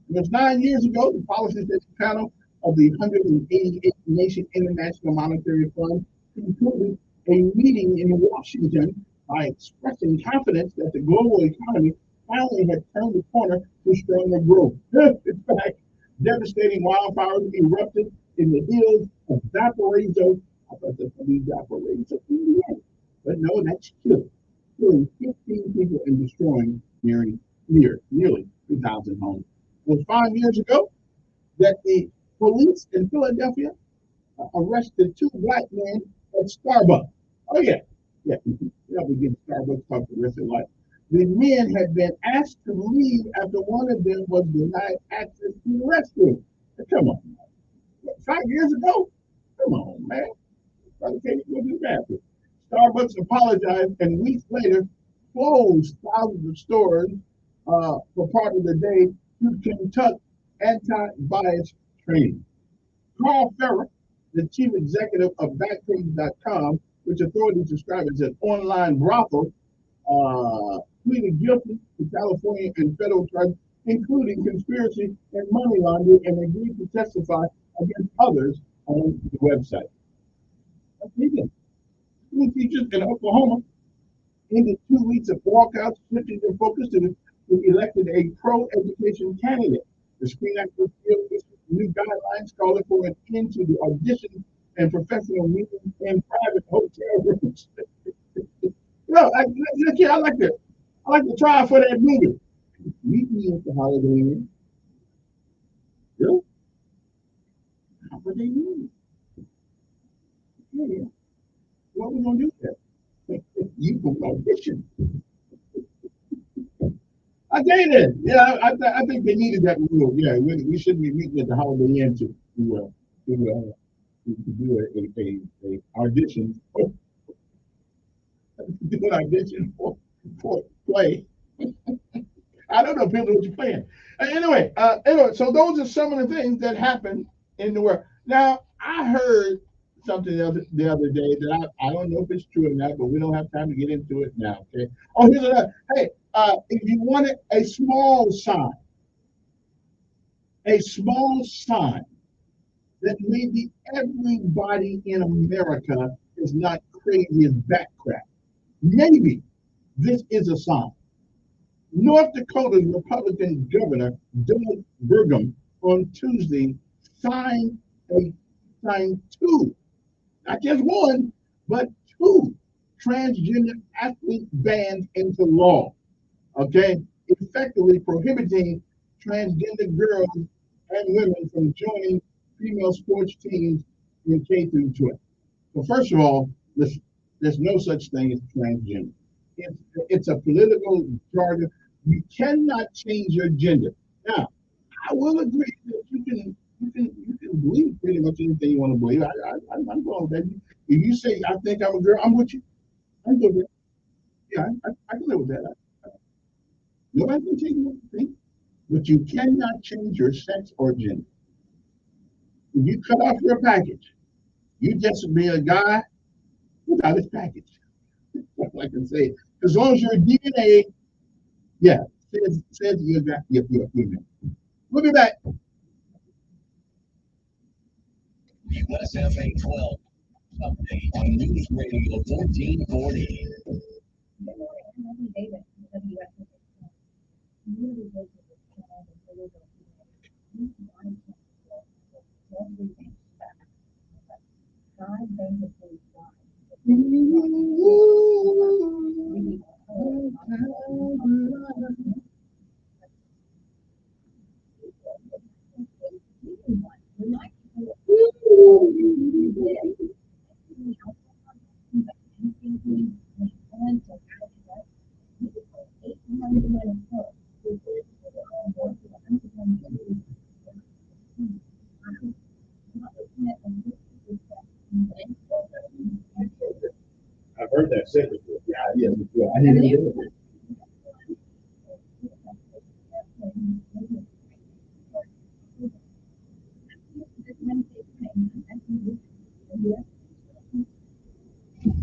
It was 9 years ago, the Policy Session Panel of the 188th Nation International Monetary Fund concluded a meeting in Washington by expressing confidence that the global economy finally had turned the corner to stronger growth. In fact, devastating wildfires erupted in the hills of Valparaiso. I thought that's going to be Valparaiso, Indiana. But no, that's killing 15 people and destroying nearly 3,000 homes. It was 5 years ago that the police in Philadelphia arrested 2 black men at Starbucks. Oh, yeah. Yeah, we get Starbucks talk the rest of their life. The men had been asked to leave after one of them was denied access to the restroom. Come on, man. 5 years ago? Come on, man. Brother, can't go to the bathroom. Starbucks apologized and weeks later closed thousands of stores for part of the day to conduct anti-bias training. Carl Ferrer, the chief executive of Backpage.com, which authorities describe as an online brothel, pleaded guilty to California and federal charges, including conspiracy and money laundering, and agreed to testify against others on the website. School teachers in Oklahoma ended 2 weeks of walkouts, shifting their focus to elected a pro-education candidate. The Screen Actors Guild issued new guidelines calling for an end to the audition and professional meetings in private hotel rooms. Well, I like to try for that movie. Meet me at the Holiday Inn. Really? not what they need. Yeah. What we gonna do there? You can audition. I tell you this. Yeah, I think they needed that rule. Yeah, we shouldn't be meeting at the Holiday Inn to do a audition do an audition for play. I don't know if people know what you're playing. Anyway, so those are some of the things that happen in the world. Now, I heard something the other day that I don't know if it's true or not, but we don't have time to get into it now. Okay. Oh, here's another. Hey, if you wanted a small sign that maybe everybody in America is not crazy as bat crap. Maybe this is a sign. North Dakota's Republican Governor Doug Burgum on Tuesday signed two, not just one, but two transgender athlete bans into law. Okay, effectively prohibiting transgender girls and women from joining female sports teams in K through 12. So first of all, there's no such thing as transgender. It's a political jargon. You cannot change your gender. Now, I will agree that you can believe pretty much anything you want to believe. I'm going with that. If you say I think I'm a girl, I'm with you. I'm good with it. Yeah, I can live with that. Nobody can change what you think, but you cannot change your sex or gender. If you cut off your package, you just be a guy without his package. That's all I can say. As long as your DNA, says you're female. We'll be back. USFA 12 update on News Radio 1440. I've heard that said before. Yeah, before. I didn't hear it.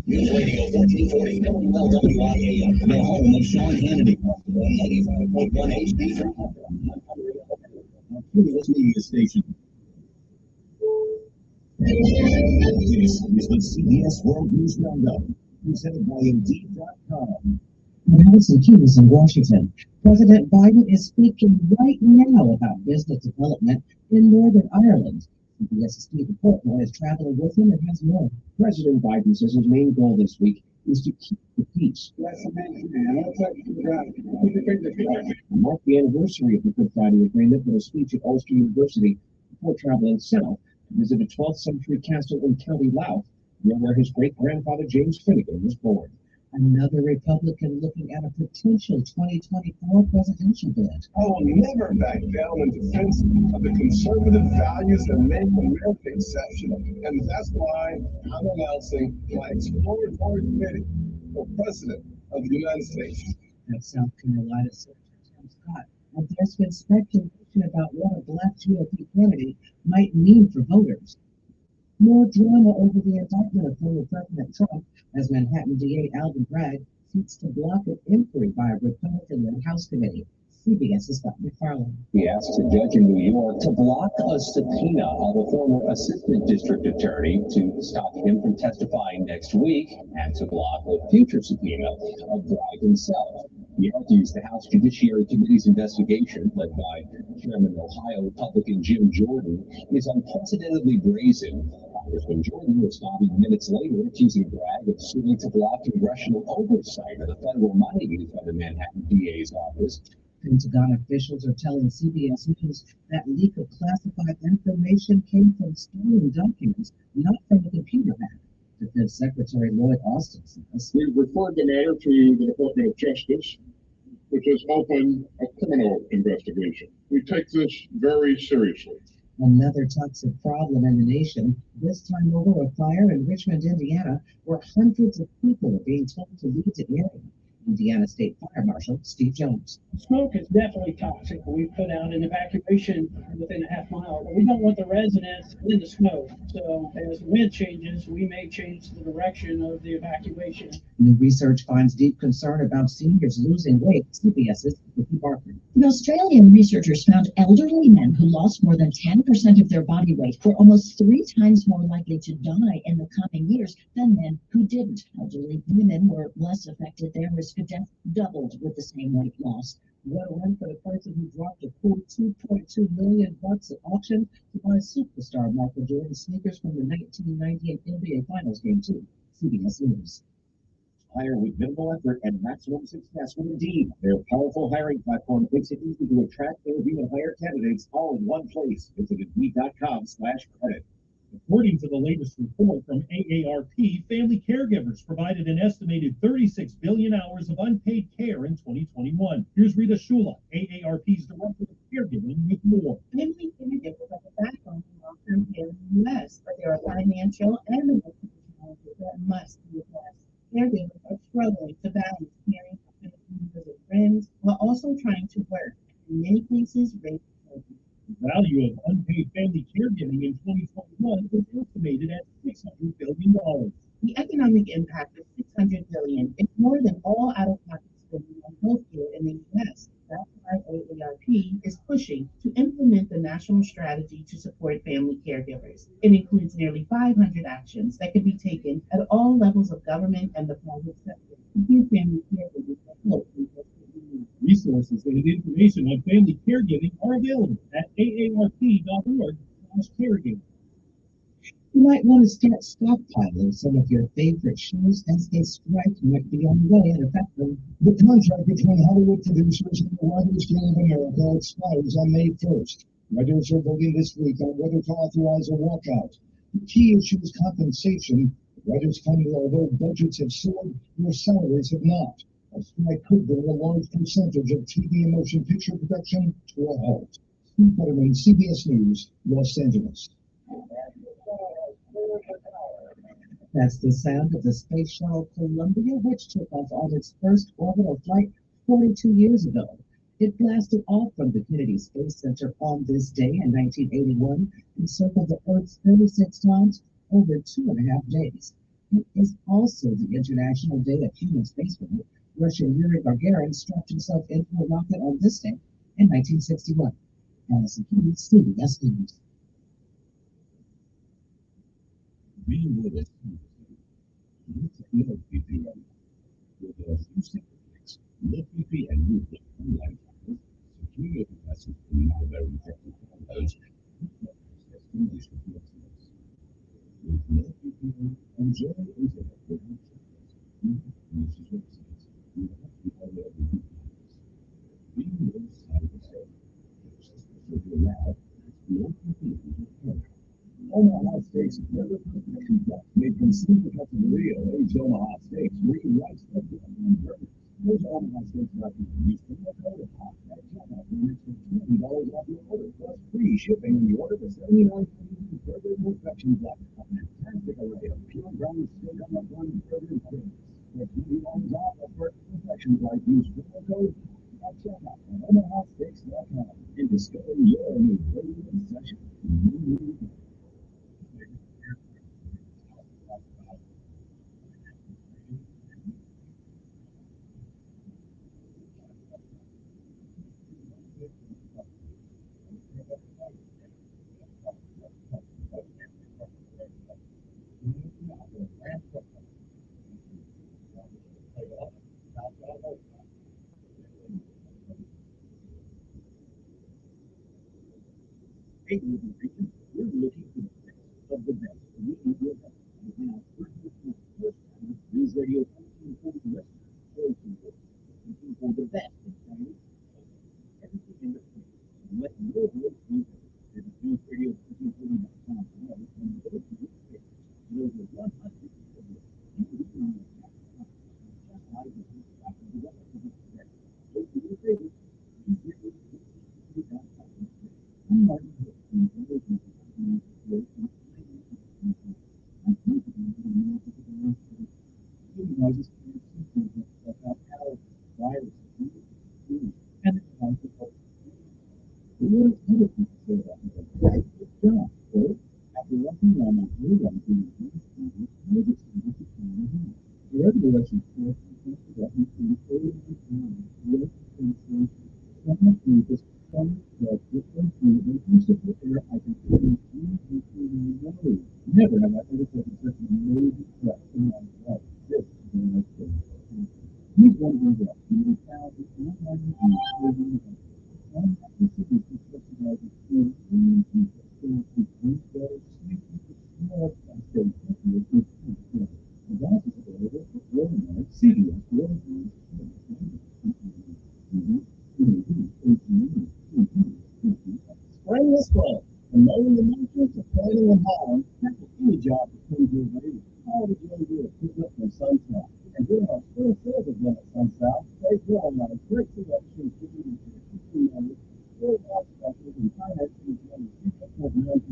News Radio 1440 WLWIA, the home of Sean Hannity, 95.1 HD3. This media station. This is the CBS World News Roundup, presented by Indeed.com. Madison Keys in Washington. President Biden is speaking right now about business development in Northern Ireland. CBS's Stephen Portnoy is traveling with him and has more. President Biden says his main goal this week is to keep the peace. Mark the anniversary of the Good Friday Agreement with a speech at Ulster University before traveling south to visit a 12th century castle in County Louth, near where his great-grandfather James Finnegan was born. Another Republican looking at a potential 2024 presidential bid. I will never back down in defense of the conservative values that make America exceptional. And that's why I'm announcing my exploratory bid for president of the United States. That's South Carolina Senator Tim Scott. And there's been speculation about what a black GOP candidate might mean for voters. More drama over the indictment of former President Trump as Manhattan DA Alvin Bragg seeks to block an inquiry by a Republican-led House committee. CBS's Scott McFarland. He asked a judge in New York to block a subpoena of a former assistant district attorney to stop him from testifying next week and to block a future subpoena of Bragg himself. He argues the House Judiciary Committee's investigation, led by Chairman Ohio Republican Jim Jordan, is unprecedentedly brazen. Congressman Jordan responded minutes later, accusing Bragg of suing to block congressional oversight of the federal money used by the Manhattan DA's office. Pentagon officials are telling CBS News that leak of classified information came from stolen documents, not from a computer hack. Defense Secretary Lloyd Austin says, We referred the matter to the Department of Justice, which has opened a criminal investigation. We take this very seriously. another toxic problem in the nation, this time over a fire in Richmond, Indiana, where hundreds of people are being told to leave the area. Indiana State Fire Marshal Steve Jones. Smoke is definitely toxic. We put out an evacuation within a half mile, but we don't want the residents in the smoke. So as the wind changes, we may change the direction of the evacuation. New research finds deep concern about seniors losing weight. CBS's Vicky Barker. The Australian researchers found elderly men who lost more than 10% of their body weight were almost 3 times more likely to die in the coming years than men who didn't. Elderly women were less affected. Their risk of death doubled with the same weight loss. What a win for the person who dropped a cool $2.2 million at auction to buy superstar Michael Jordan sneakers from the 1998 NBA Finals Game 2. CBS News. Hire with minimal effort and maximum success with Indeed. Their powerful hiring platform makes it easy to attract, interview, and hire candidates all in one place. Visit Indeed.com/credit. According to the latest report from AARP, family caregivers provided an estimated 36 billion hours of unpaid care in 2021. Here's Rita Shula, AARP's Director of Caregiving, with more. Family caregivers are the backbone of long-term care in the U.S., but there are financial and emotional challenges that must be addressed. Caregivers are struggling to balance caring for family members and friends while also trying to work, in many cases, raise children. The value of unpaid family caregiving in 2021 is estimated at $600 billion. The economic impact of $600 billion is more than all out-of-pocket spending on healthcare in the U.S. That's why AARP is pushing to implement the national strategy to support family caregivers. It includes nearly 500 actions that can be taken at all levels of government and the private sector to give family caregivers the help and support they need. Resources and information on family caregiving are available at aarp.org/caregiving. You might want to start stockpiling some of your favorite shows as a strike might be on the way and affect them. The contract between Hollywood producers and the Writers Guild of America expires on May 1st. Writers are voting this week on whether to authorize a walkout. The key issue is compensation. The writers claim that although budgets have soared, their salaries have not. A strike could bring a large percentage of TV and motion picture production to a halt. Steve Butterman, CBS News, Los Angeles. That's the sound of the Space Shuttle Columbia, which took off on its first orbital flight 42 years ago. It blasted off from the Kennedy Space Center on this day in 1981 and circled the Earth 36 times over 2.5 days. It is also the International Day of Human Spaceflight. Russian Yuri Gagarin strapped himself into a rocket on this day in 1961. Allison Hughes, CBS News. Being with us, you can know VPN. With a few simple clicks, no VPN will block online traffic, secure your devices from malware-infected downloads, and access English documents. With no VPN, enjoy internet without traffic. News websites, you have to follow the VPNs. Being with cybersecurity. If you're loud, no VPN will help. Omaha Steaks never perfection stuff. Made from super custom real aged Omaha Steaks, where you like stuff with on burgers. Those Omaha Steaks not use promo code HOT at checkout for an extra $20 off your order, plus free shipping when you order the $79.99 Burger Perfection Block. A fantastic array of pure ground steak on the bun burger burgers. For $20 off of Burger Perfection Block, use promo code HOT at checkout at omahasteaks.com and discover your new burger obsession. Hey, we're looking for the best of the best. We need your help. Within our first News Radio 1440 restaurant, looking for the best in family. what does other people say about me? Right, good job. Quote, after walking around my blue light in the news, I was excited to find the house. The regulation force requested that we spend 31 hours with translation. Some of you just come that different from the inclusive air I can feel in my nose. Never have I ever taken such an amazing breath in my life. This is the next thing. He's wondering what many thousands of online reviews are in the country. One happens to be specialized in food, and people still eat food better, sweet, small, and stay healthy with food. The gas is available for Walmart, CVS, Walgreens, Spring is fall. From mowing the mountains to planting and hauling, that's any job that comes your way. How would you do it? Pick up from Sunsouth. And here are full sales again at Sunsouth. They will have a great selection of food and food, full box specials and financing is only 3.9%.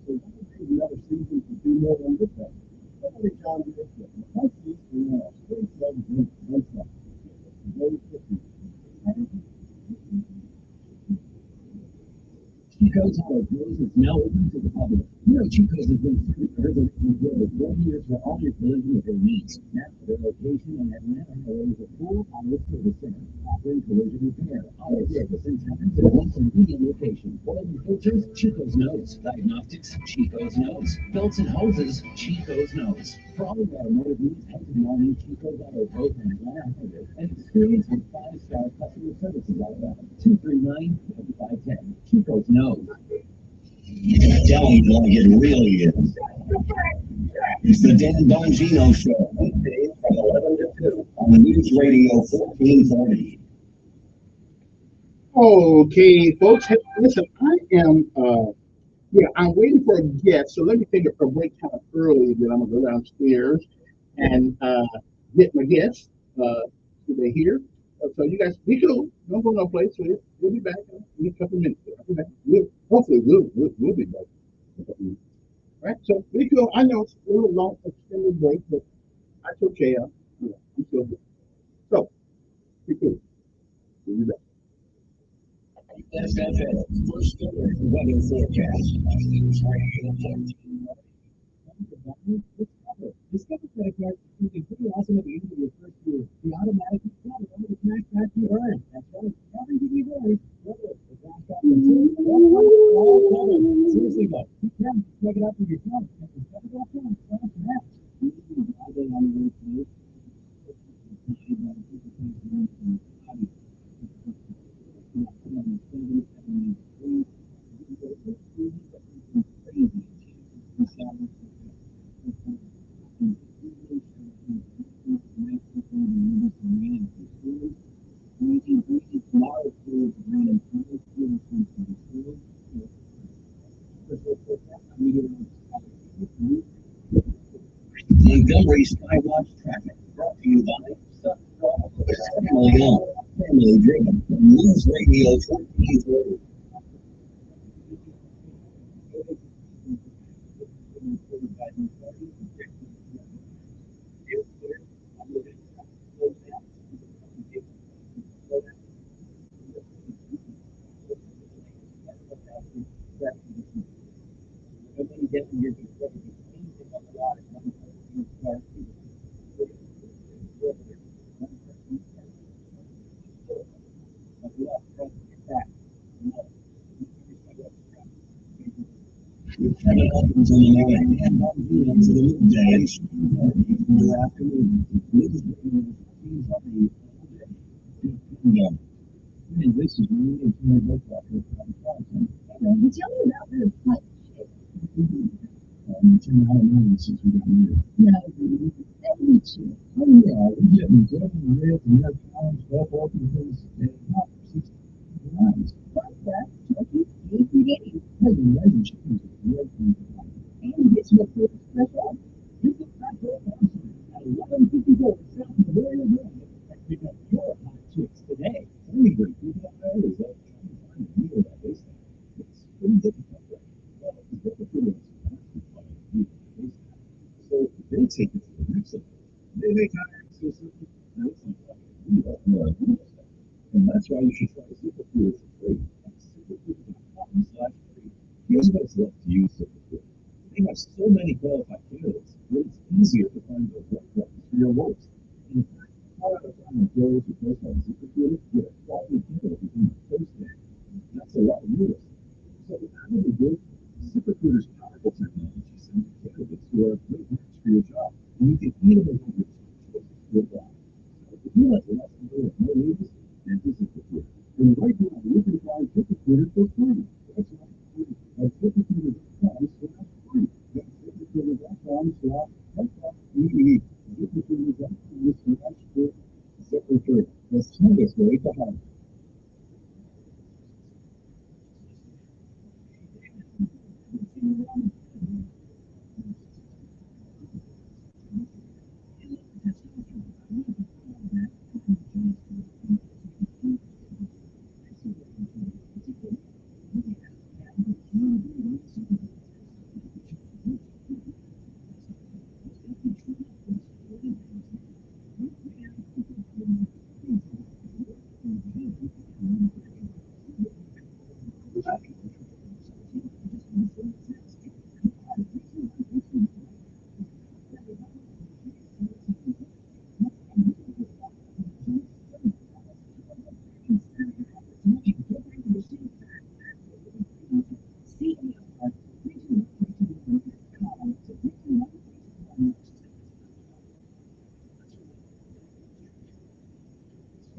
So why take another season to do more than this one? Somebody John Deere equipment. Most of these we have spring sales again at Sunsouth. Very quickly. Chico's Auto Pros is now open to the public. Here at Chico's has been serving with 1 year for all your collision repair needs. Now, their location in Atlanta is a full auto service center offering collision repair, auto service and times at one convenient location. Oil and filters, Chico's knows. Diagnostics, Chico's knows. Belts and hoses, Chico's knows. For all of our automotive needs, head to the all-new Chico's Auto Pros in Atlanta and experience with 5-star customer services all about 239-5510. Chico's knows. Tell me you want to get real again. It's the Dan Bongino Show, weekdays from 11 to 2 on News Radio 1440. Okay, folks. Hey, listen, I'm waiting for a guest, so let me take a break kind of early. Then I'm gonna go downstairs and get my guests. So they're here. So you guys be cool. Don't go no place. We'll be back in a couple minutes. I'll be back. Hopefully we'll be back. All right. So be cool. I know it's a little long, extended break, but that's okay. I'm still good. So be cool. We'll be back. SFL, first story weather forecast on News Radio 14. Discover credit cards you can pretty awesome at the end of your first year. The automatic discover all the cash back you earn. That's right. Everything you earn, whether it's the cash back all covered. Seriously though, you can check it out for yourself at discover.com/match. All day on the way to you. Montgomery Skywatch traffic brought to you by family owned, family driven. News Radio 1440. Kevin opens in the morning and to the midday in the afternoon. This is really a good look at it. Tell me about the flight. It's been out of money since we got here. No, it's 72. Oh, yeah, we're getting good and real and more challenge stuff up because it's not 60 lines. Like that, Chucky, APD. Hey, the legend chickens are real from the line. And it's what feels special. You can track your concert at 1154 South Memorial Road and pick up your hot chicks today. Only great people out there is that trying to find a deal that is that. It's pretty difficult. Well, it's difficult. So they take it to the next level. They make access to the and that's why you should try Superfoods for free. Here's what's left to use ZipRecruiter. They have so many qualified candidates that it's easier to find the right reference for your roles. In fact, 4 out of 5 employers who post on ZipRecruiter get a quality candidate within the first day. That's a lot of years. So how do we do it? ZipRecruiter's powerful technology sends candidates who are a great match for your job, and you can easily have your choices to apply. So if you want to let them know of no news, then visit ZipRecruiter. And right now, you can try ZipRecruiter for free. That's right, free. At ZipRecruiter.com/free. That's ZipRecruiter.com/free. ZipRecruiter.com/free. ZipRecruiter, the smartest way to hire.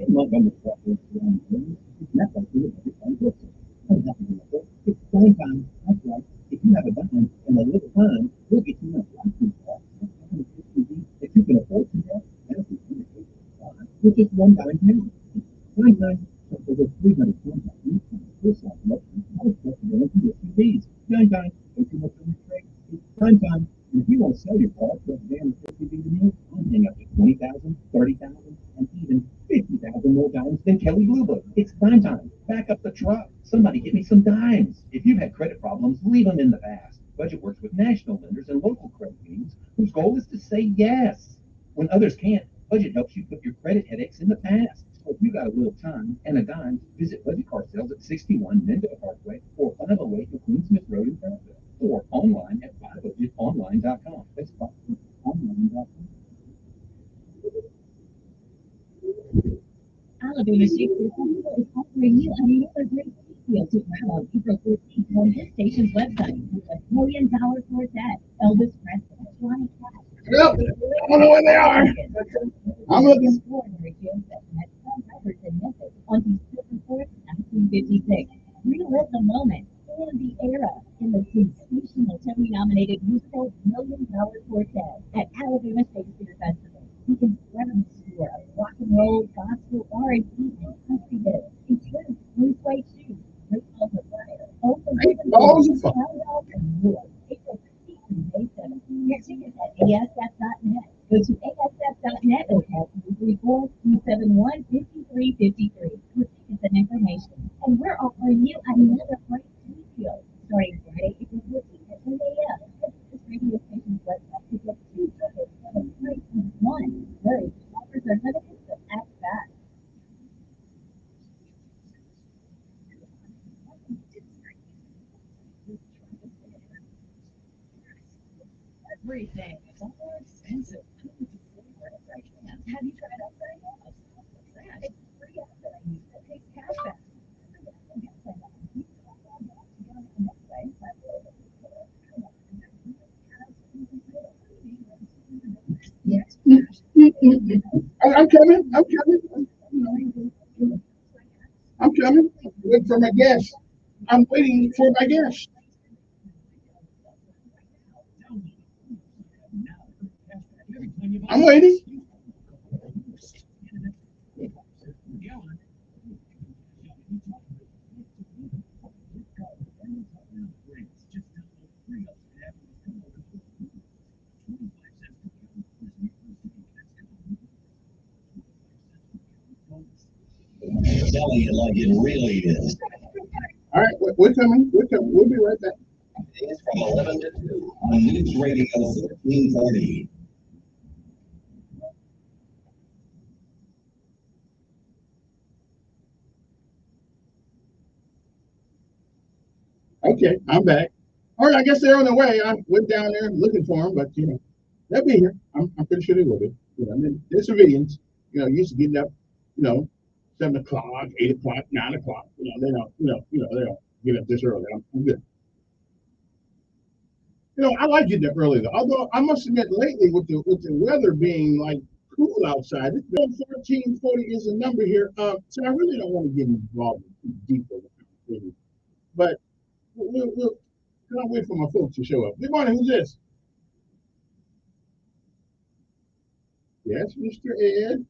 Montgomery Cooperative around the world, that's like doing every time you it's time time. That's right. If you have a dime and a little time, we'll get you enough life insurance that you can afford to have. That's the with just one dime payment. Time time. So for the 300 contract, you can first off most flexibility with SUVs. Time time. Don't too much on your trade. It's time time. And if you want to sell your car for a van or SUV to me, I'm paying up to 20,000, 30,000, and even 50,000 more dimes than Kelly Blue Book. It's dime time. Back up the truck. Somebody get me some dimes. If you've had credit problems, leave them in the past. Budget works with national lenders and local credit unions whose goal is to say yes. When others can't, Budget helps you put your credit headaches in the past. So if you got a little time and a dime, visit Budget Car Sales at 61 Mendota Parkway or 508 McQueen-Smith Road in Fairfield, or online at buybudgetonline.com. That's buybudgetonline.com. Alabama State Festival is offering you another great deal to grab on April 14th on this station's website with a $1 million quartet, Elvis Presley, Johnny Cash. Yep, I don't know where they are. I'm looking. Extraordinary gifts that met some records in Memphis on December 4th, 1956. Relive the moment and the era in the sensational Tony-nominated musical $1 Million Quartet at Alabama State Theater Festival. You can grab a score of rock and roll, gospel, R&B, and country hits, including blue suede shoes, great balls of fire, Balls of fire, and more. April 15th and May 7th. Get tickets at asf.net. Go to asf.net or call 334-271-5353 for tickets and information. And we're offering you another great deal starting Friday, April 14th at 10 a.m. This radio station's website to get 2 tickets for the price of 1. Hurry, offers are limited, so act fast. Everything is all more expensive. I need to save for it right now. Have you tried upside down? What's that? It's a free app that I use that takes cash back. Yes. I'm coming. I'm coming. I'm coming. Waiting for my guest. I'm waiting for my guest. I'm waiting. Telling it like it really is. All right, we're coming. We're coming. We'll be right back. It's from 11 to 2 on News Radio 1440. Okay, I'm back. All right, I guess they're on their way. I went down there looking for them, but they'll be here. I'm pretty sure they will be. I mean, they're civilians. Used to getting up, you know, 7 o'clock, 8 o'clock, 9 o'clock. They don't get up this early. I'm good. I like getting up early though. Although I must admit, lately with the weather being like cool outside, it's been 1440 is the number here. So I really don't want to get involved in too deep of the conversation. But we'll can't wait for my folks to show up. Good morning. Who's this? Yes, Mr. Ed.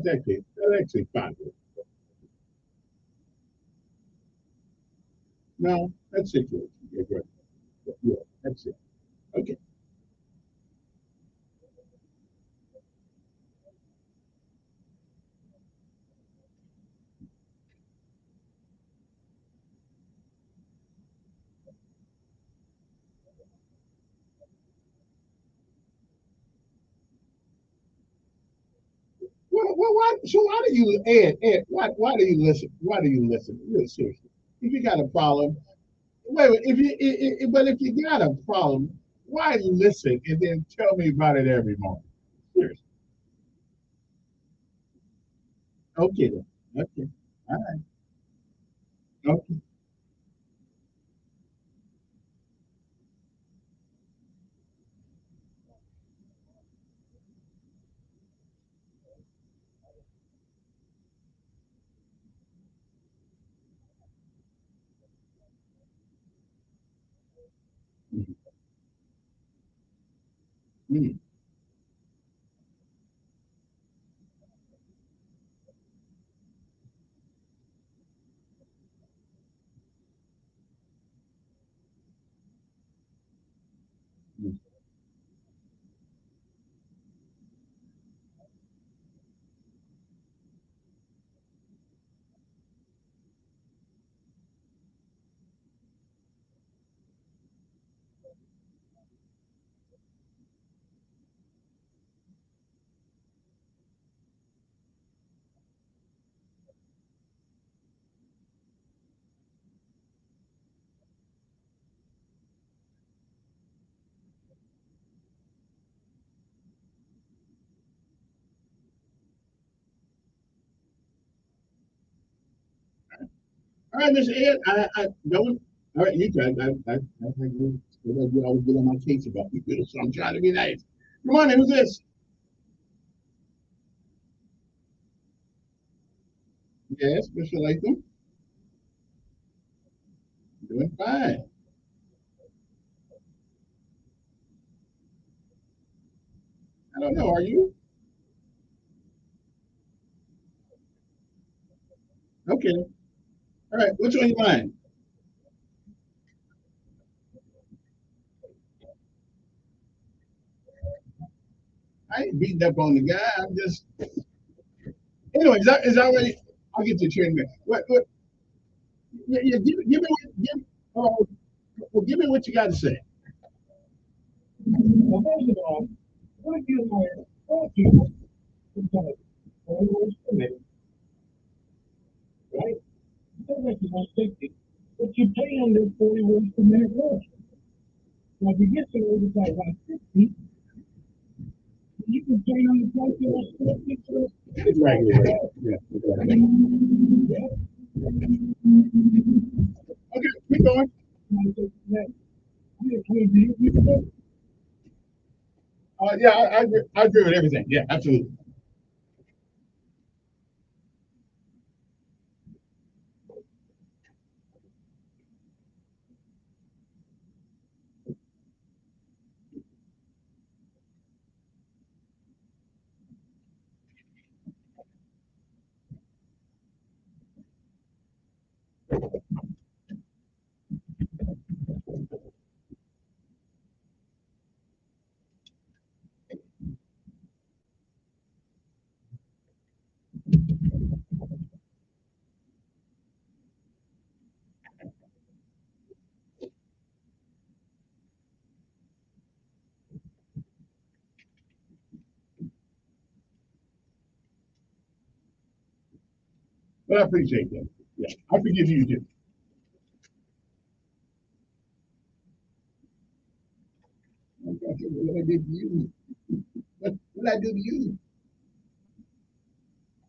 That's actually fine. No, that's situation. Yeah, good. Yeah, that's it. Okay. Well, why? So why do you, Ed? Why do you listen? Why do you listen? Really seriously, if you got a problem, wait. But if you got a problem, why listen and then tell me about it every morning? Seriously. Okay then. Okay. All right. Okay. Mm-hmm. All right, Mr. Ed. I don't. All right, you guys. I think you always get on my case about me, so I'm trying to be nice. Good morning. Who's this? Yes, Mr. Latham. Doing fine. I don't know. Are you? Okay. All right. What's on your mind? I ain't beating up on the guy. I'm just. Anyway, is that already? I'll get to the train. What? Yeah, give me, well, give me what you got to say. Well, first of all, what you learn, what you learn, always committed, right? You don't make you 160, but you pay under 40 words per minute rush. Now, if you get to overtime 160, you can pay on the price of 160. Right. Yeah. Yeah. Okay, keep going. Yeah, I agree with everything. Yeah, absolutely. But I appreciate that. Yeah, I forgive you too. What I did to you? What I do to you?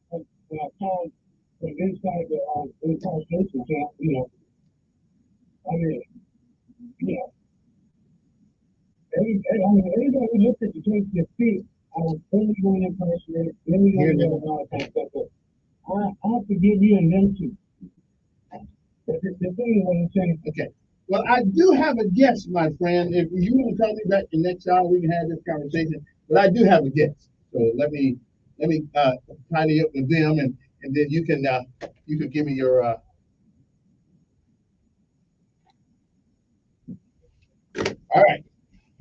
When I called from inside the incarceration camp, I mean, everybody who looked at the case can see I was illegally incarcerated, illegally and all that kind of stuff. But I forgive you and them too. The thing is what I'm saying. Okay. Well, I do have a guest, my friend. If you want to call me back the next hour, we can have this conversation. But I do have a guest, so let me tidy up with them, and then you can give me your. All right,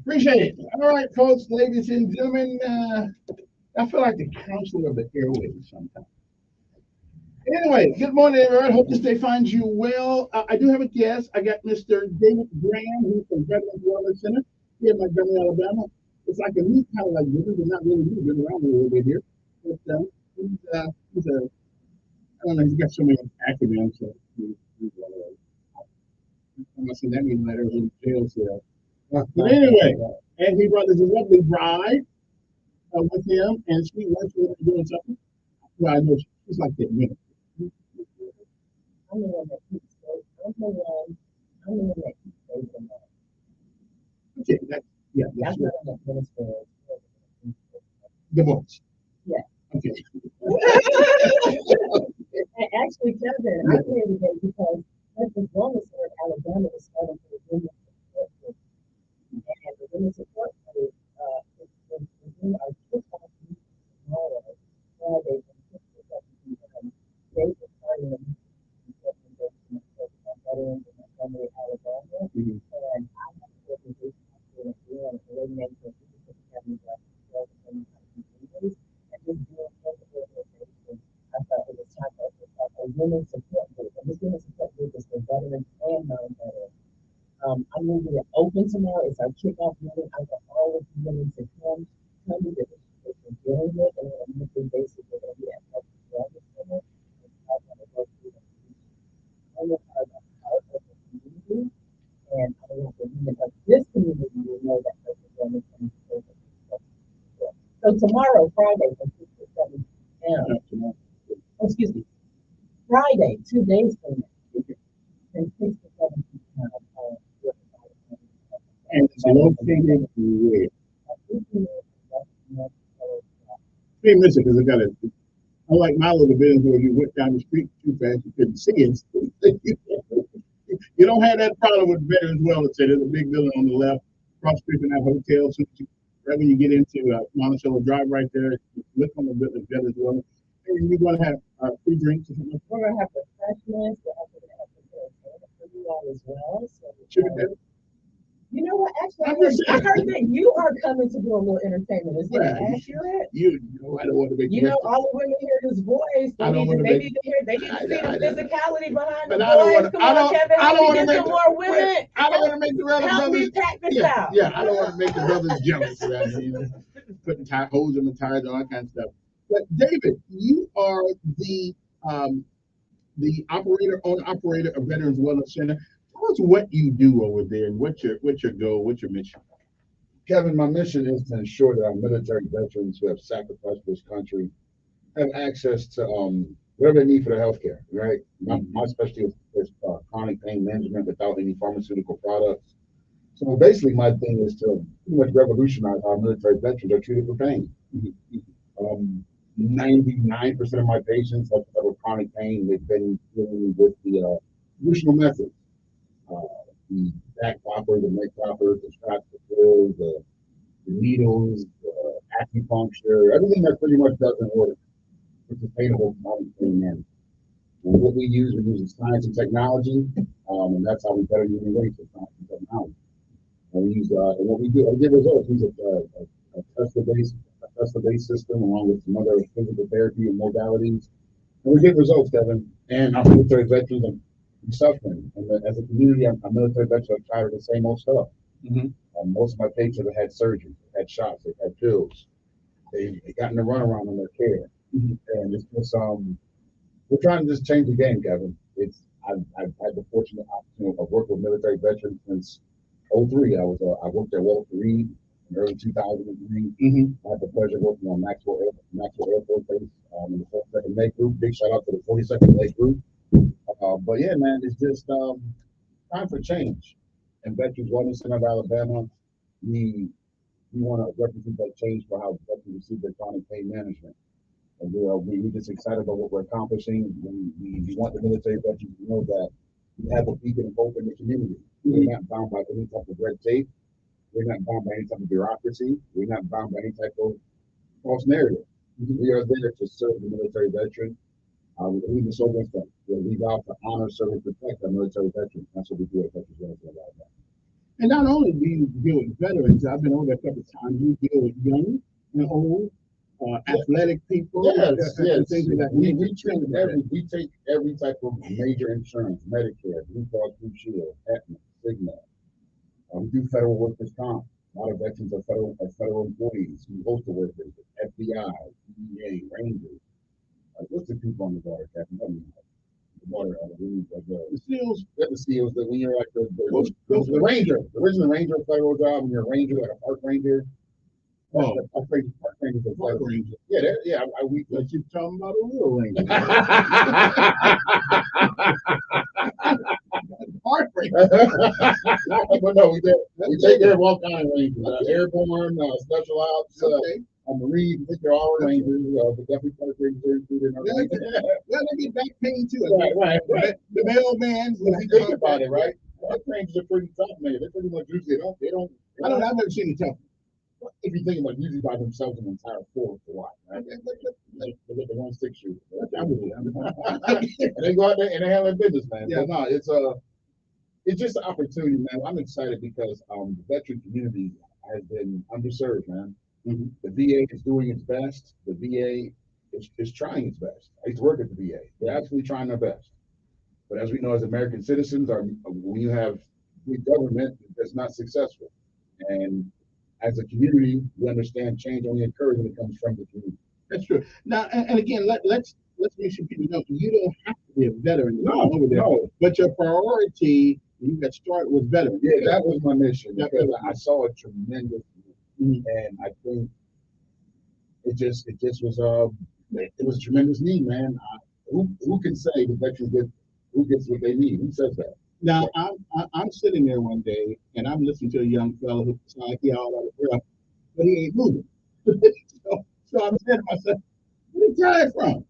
appreciate it. All right, folks, ladies and gentlemen, I feel like the counselor of the airwaves sometimes. Anyway, good morning, everyone. Hope this day finds you well. I do have a guest. I got Mr. David Graham, who's from Veterans Wellness Center here in Montgomery, Alabama. It's like a new kind of like this, but not really new. Been around a little bit here. But he's a, I don't know, he's got so many acronyms. So I'm not saying that means letters in jail cell. But anyway, and he brought his lovely bride with him, and she works with him doing something. Well, I know she's like that minute. I'm the one that keeps those. I'm the one that keeps those in mind. Okay, that's That's not an administrator. divorce. Yeah. Okay. And actually, Kevin, I came today because Veterans Wellness Center in Alabama is starting to the women's support group. And the women's support group is doing our kickoff meeting tomorrow, Friday, from 6 to 7 p.m. They are starting a meeting on veterans in Montgomery, Alabama. And I have an organization out there and coordinating with having and just doing other organizations. I thought it was time for us to start a women's support group. And this women's support group is for veterans and non-veterans. I'm moving it open tomorrow. It's our kickoff meeting. I want all of you women to come. Tell me the issues that you're dealing with, and on a monthly basis, we're going to be at Veterans Wellness Center. And I'm going to go through the I want our part of the community, and I want the women of this community to know that Veterans Wellness Center is open. So tomorrow, Friday, from 6 to 7 p.m. Excuse me, Friday, 2 days from now, from 6 to 7 p.m. And it's located where? 3 minutes because I got it. Unlike my little business where you went down the street too fast, you couldn't see it. You don't have that problem with Veterans Wellness Center. There's a big building on the left, cross street from that hotel. So right when you get into Monticello Drive right there, you look on the building Veterans Wellness. And you're going to have free drinks. We're going to have refreshments. We're going to have entertainment for you all as well. So, you know what? Actually, I heard that you are coming to do a little entertainment. Is that accurate? You know, I don't want to make. You know, all the women hear his voice. They need to hear. They need to see the physicality behind the voice. Come on, Kevin. I don't want to make some more women. I don't want to make the other help brothers. Me pack this out. Yeah, I don't want to make the brothers jealous around here. You know, putting holes in the tires and all that kind of stuff. But David, you are the owner-operator of Veterans Wellness Center. Tell us what you do over there and what's your goal, what's your mission? Kevin, my mission is to ensure that our military veterans who have sacrificed for this country have access to whatever they need for their health care, right? My specialty is chronic pain management without any pharmaceutical products. So basically my thing is to pretty much revolutionize how military veterans are treated for pain. 99% of my patients have chronic pain. They've been dealing with the traditional methods. The back popper, the neck popper, the straps, the pills, the needles, the acupuncture, everything that pretty much doesn't work for sustainable chronic pain management. And what we use science and technology, and that's how we better human race with science and technology. And we use, and what we do, I get results. We use a Tesla-based system along with some other physical therapy and modalities. And we get results, Kevin. And our military veterans are suffering. And as a community, our military veterans are tired of the same old stuff. Most of my patients have had surgery, had shots, they've had pills. They've gotten a runaround on their care. And it's just we're trying to just change the game, Kevin. I've had the fortunate opportunity of working with military veterans since '03. I worked at Walter Reed in early 2003. I had the pleasure of working on Maxwell Air Force Base in the 42nd Lake Group. Big shout out to the 42nd Lake Group. But yeah, man, it's just time for change. And Veterans Wellness Center of Alabama, we want to represent that change for how veterans receive their chronic pain management. And we're just excited about what we're accomplishing. We want the military veterans to know that we have a beacon of hope in the community. We're not bound by any type of red tape. We're not bound by any type of bureaucracy. We're not bound by any type of false narrative. We are there to serve the military veteran. We believe in slogan stuff. We vow to honor, serve, and protect our military veterans. That's what we do at Veterans Wellness Center of Alabama. And not only do you deal with veterans, I've been over there a couple of times. You deal with young and old, athletic people. Yes. Things like that. We take every type of major insurance, Medicare, Blue Cross Blue Shield, Aetna, Cigna. We do federal workers' comp. A lot of veterans are federal employees, postal workers, FBI, DEA, Rangers. What's the people on the water, Captain? The water, the SEALs. The SEALs. That when you're like the ranger, the original ranger federal job, when you're a ranger, like a park ranger. Park rangers are federal. Ranger. Yeah. We keep talking about a real ranger. Park ranger. But no, we take care of all kinds of rangers. Airborne, special ops. Marine, I think they're all rangers, but definitely park rangers are included in our they get back pain too. Right. The mailman, when you think about it, right? Park rangers are pretty tough, man. They're pretty much usually I've never seen it tough. If you think about it, usually by themselves an entire force to watch, right? They get the 1-6 shooter. And they go out there and they handle their business, man. Yeah. But no, it's just an opportunity, man. I'm excited because the veteran community has been underserved, man. The VA is doing its best. The VA is trying its best. I used to work at the VA. They're absolutely trying their best. But as we know, as American citizens, when you have big government that's not successful, and as a community, we understand change only occurs when it comes from the community. That's true. Now, and again, let's make sure people know you don't have to be a veteran over there. No. But your priority, when you got started, was veterans. Yeah, that was my mission. Because I saw a tremendous. And I think it was a tremendous need, man. Who can say the veterans who gets what they need? Who says that? Now I'm sitting there one day and I'm listening to a young fellow who sounds like he all out of breath, but he ain't moving. so I'm saying to myself, where did you get from?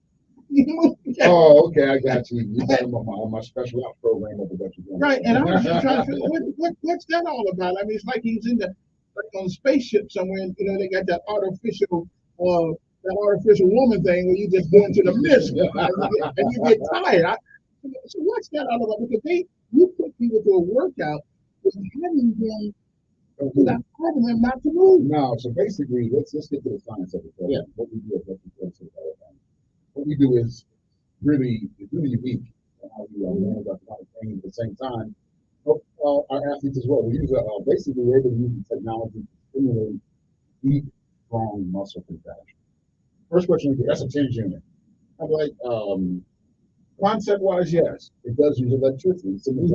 Oh, okay, I got you. You're talking about my special ops program at the veterans. Right, and I'm just trying to figure out what's that all about? I mean, it's like he's in the on a spaceship somewhere, they got that artificial woman thing where you just go into the mist and you get tired. So what's that all about? Because you put people to a workout without having them not to move. No, so basically, let's get to the science of it. Yeah, what we do at Veterans Wellness Center of Alabama. What we do is really unique. How we manage our chronic pain at the same time. Our athletes as well. We use basically we're able to use the technology to stimulate deep, strong muscle contraction. First question is, that's a 10 unit. I'm like, concept wise, yes, it does use electricity. Similar to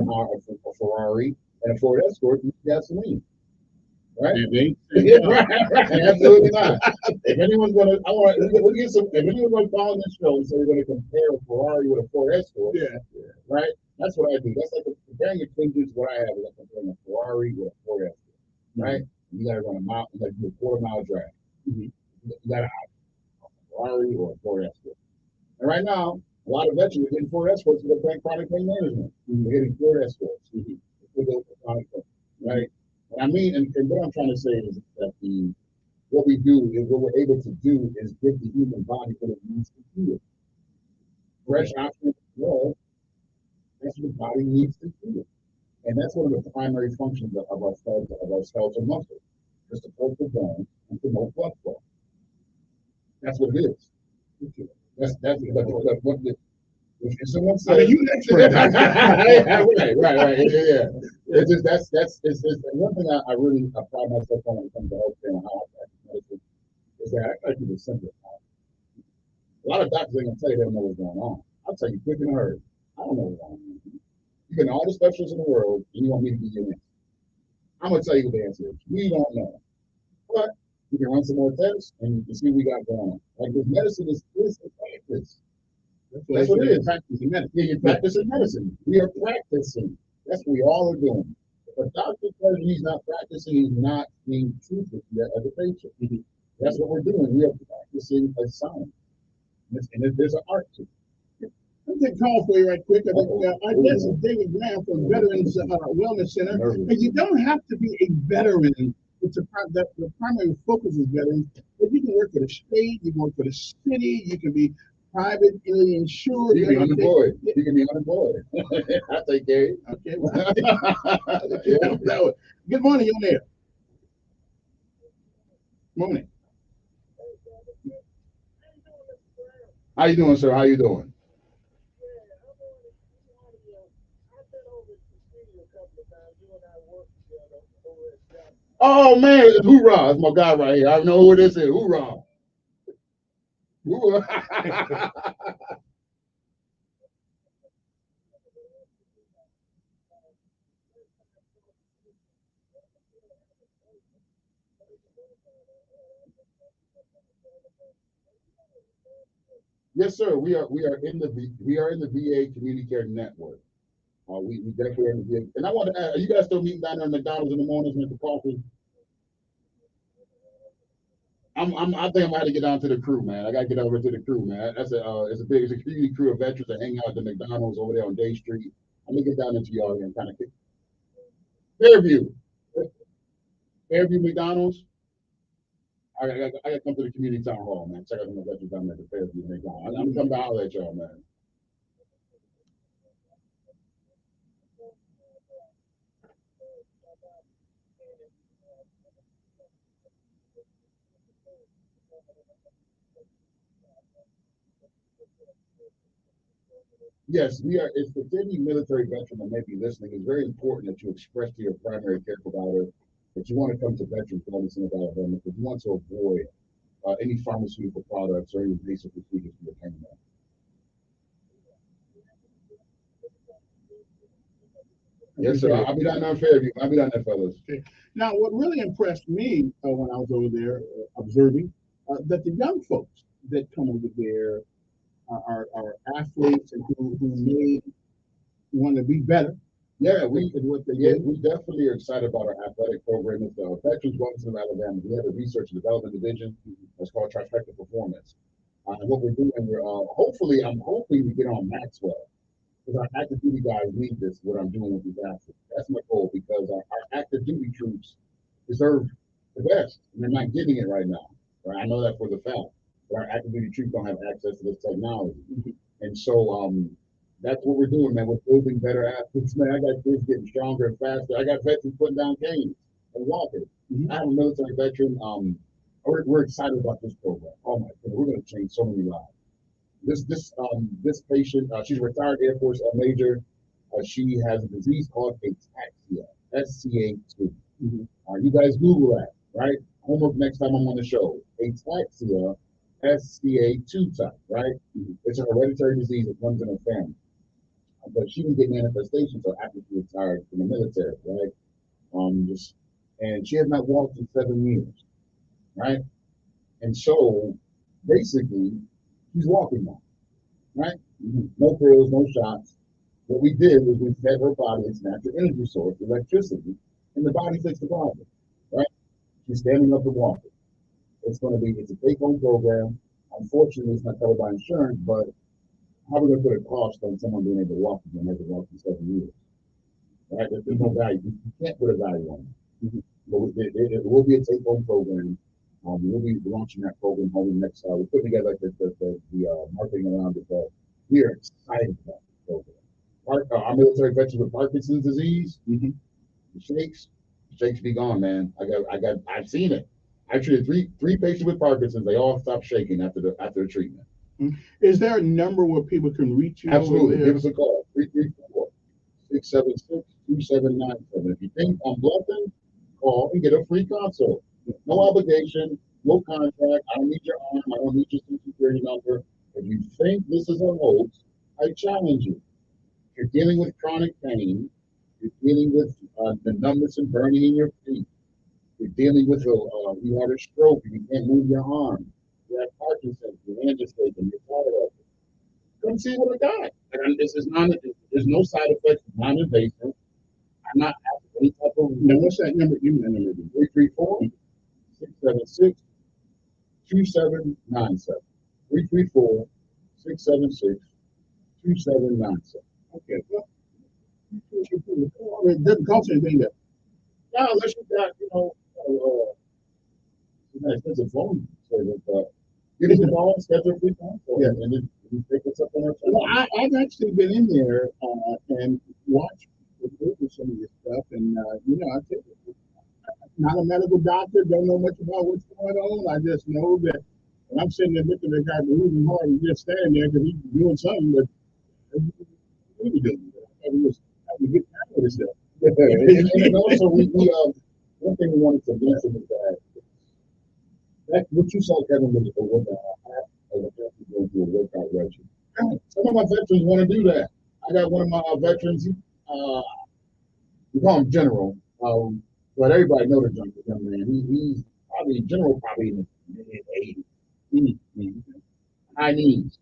a Ferrari and a Ford Escort use gasoline. Right? Right. Absolutely not. If anyone's gonna, if anyone's gonna call on this show and say we're gonna compare a Ferrari with a Ford Escort, right? That's what I do. That's like comparing your fingers. What I have is like comparing a Ferrari with a Ford Escort, right? You gotta run a mile, you gotta do a quarter-mile drive. You gotta have a Ferrari or a Ford Escort. And right now, a lot of veterans are getting Ford Escorts because they're chronic pain management. They're getting Ford Escorts. Right? And I mean, and what I'm trying to say is that what we do is what we're able to do is give the human body what it needs to heal. Fresh oxygen flow. That's what the body needs to do. And that's one of the primary functions of our skeletal muscle, is to pull the bone and promote blood flow. That's what it is. That's what the if someone says, you an expert. Right. Yeah. It's just it's one thing I really pride myself on when it comes to healthcare and how I practice medicine is that I try to keep it simple. A lot of doctors ain't gonna tell you they don't know what's going on. I I'll tell you quick and hard. I don't know why. You can all the specialists in the world, and you want me to be your answer. I'm gonna tell you what the answer is. We don't know. But we can run some more tests and you can see what we got going on. Like this medicine is a practice. That's what it is. Practicing medicine. Yeah, you're practicing medicine. We are practicing. That's what we all are doing. If a doctor tells you he's not practicing, he's not being truthful to you as a patient. That's what we're doing. We are practicing a science. And there's an art to it. I'm going to call for you right quick. Our guest is David Graham from Veterans Wellness Center. And you don't have to be a veteran. The primary focus is veterans. But you can work for the state, you can work for the city, you can be privately insured. You can be unemployed. You can be unemployed. I'll take care of you. Okay. Good morning, you're there. Morning. How you doing, sir? How you doing? Oh man, hoorah! That's my guy right here. I know who this is. Hoorah! Hoorah! Yes, sir. We are in the VA Community Care Network. We definitely are in the VA. And I want to ask, are you guys still meeting down there at McDonald's in the mornings with the coffee? I think I'm gonna have to get down to the crew, man. I gotta get over to the crew, man. It's a community crew of veterans that hang out at the McDonald's over there on Day Street. I'm gonna get down into y'all and kind of Fairview McDonald's. I gotta come to the community town hall, man. Check out the veterans down there at the Fairview McDonald's. I'm gonna come down and at y'all, man. Yes, we are. It's for any military veteran that may be listening. It's very important that you express to your primary care provider that you want to come to Veterans Wellness Center of Alabama because you want to avoid any pharmaceutical products or any basic procedures for your pain. Yes, sir. I'll be down there in Fairview. I'll be down there, fellas. Okay. Now, what really impressed me when I was over there observing that the young folks that come over there are athletes and who may want to be better. Yeah, we definitely are excited about our athletic program. It's Veterans Wellness in Alabama. We have a research and development division. It's called Trifecta Performance. And what we're doing, I'm hoping we get on Maxwell. Because our active duty guys need this, what I'm doing with these athletes. That's my goal because our active duty troops deserve the best. And they're not getting it right now. Right? I know that for the fact. But our active duty troops don't have access to this technology. And so that's what we're doing, man. We're building better athletes, man. I got kids getting stronger and faster. I got veterans putting down canes and walking. I have a military veteran. We're excited about this program. Oh my God, we're going to change so many lives. This patient, she's a retired Air Force major. She has a disease called ataxia, SCA2. You guys Google that, right? Homework next time I'm on the show. Ataxia, SCA2 type, right? It's a hereditary disease that runs in her family. But she didn't get manifestations until after she retired from the military, right? And she has not walked in 7 years, right? And so basically, she's walking now, right? No pills, no shots. What we did was we fed her body its natural energy source, electricity, and the body fixed the problem, right? She's standing up and walking. It's a take-home program. Unfortunately, it's not covered by insurance, but how are we going to put a cost on someone being able to walk again after walking 7 years? Right? There's no value. You can't put a value on it. But it will be a take-home program. We'll be launching that program home next. We're putting together the marketing around it, but we are excited about the program. Our military veterans with Parkinson's disease, the shakes be gone, man. I've seen it. I treated three patients with Parkinson's. They all stopped shaking after the treatment. Is there a number where people can reach you? Absolutely. Give us a call. 334-676-2797. If you think I'm bluffing, call and get a free consult. No obligation, no contract. I don't need your arm. I don't need your social security number. If you think this is a hoax, I challenge you. You're dealing with chronic pain. You're dealing with the numbness and burning in your feet. You're dealing with you had a stroke and you can't move your arm. You have Parkinson's, your hand is shaking, you're tired of it. Come see what I got. And this is not, there's no side effects, it's non-invasive. I'm not asking any type of. Now, what's that number? Give me that number. 334 676 2797. 334 676 2797. Okay. Well, it doesn't cost anything that. Yeah, unless you got, it's a phone service, but you can call and schedule a free phone call. Yeah, and then you pick us up on our channel. Well, I've actually been in there and watched some of this stuff, and I take it. I'm not a medical doctor, don't know much about what's going on. I just know that when I'm sitting there looking at the guy moving hard and just standing there because he's doing something that really doing. He was having a good time with himself. And also, one thing we wanted to mention is that what you saw, Kevin, was a workout. As a person going through a workout regimen. Some of my veterans want to do that. I got one of my veterans. We call him General, but everybody know the young man. He's probably General, probably in the mid-80s. High knees,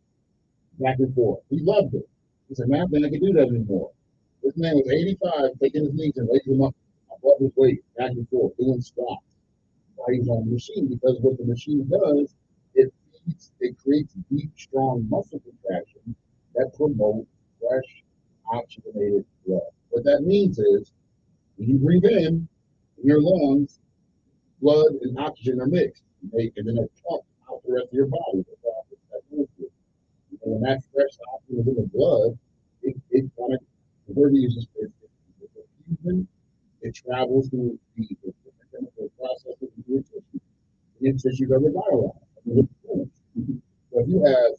back and forth. He loved it. He said, man, I think I can do that anymore. This man was 85, taking his knees and raising them up above his weight, back and forth, doing squats while he's on the machine. Because what the machine does, it creates deep, strong muscle contraction that promote fresh, oxygenated blood. What that means is, when you breathe in your lungs, blood and oxygen are mixed, and then they pump out the rest of your body. When that fresh oxygen is in the blood, it kind of, the word we use is diffusion. It travels through the chemical processes in your tissue. And your tissues are revitalized. So if you have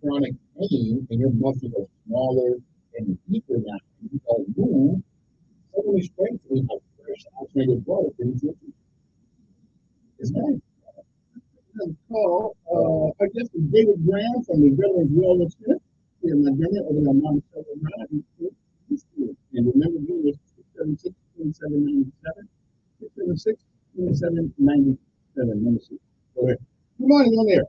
chronic pain and your muscles are smaller and deeper now, you can't move, suddenly strengthening how fresh oxygenated blood is in your tissue. It's nice. Call, I guess it's David Graham from the Veterans Wellness Center here in Montgomery over there on Mount Sullivan. And remember, again, it's 676-2797. 676-2797. Go ahead. Good morning on there.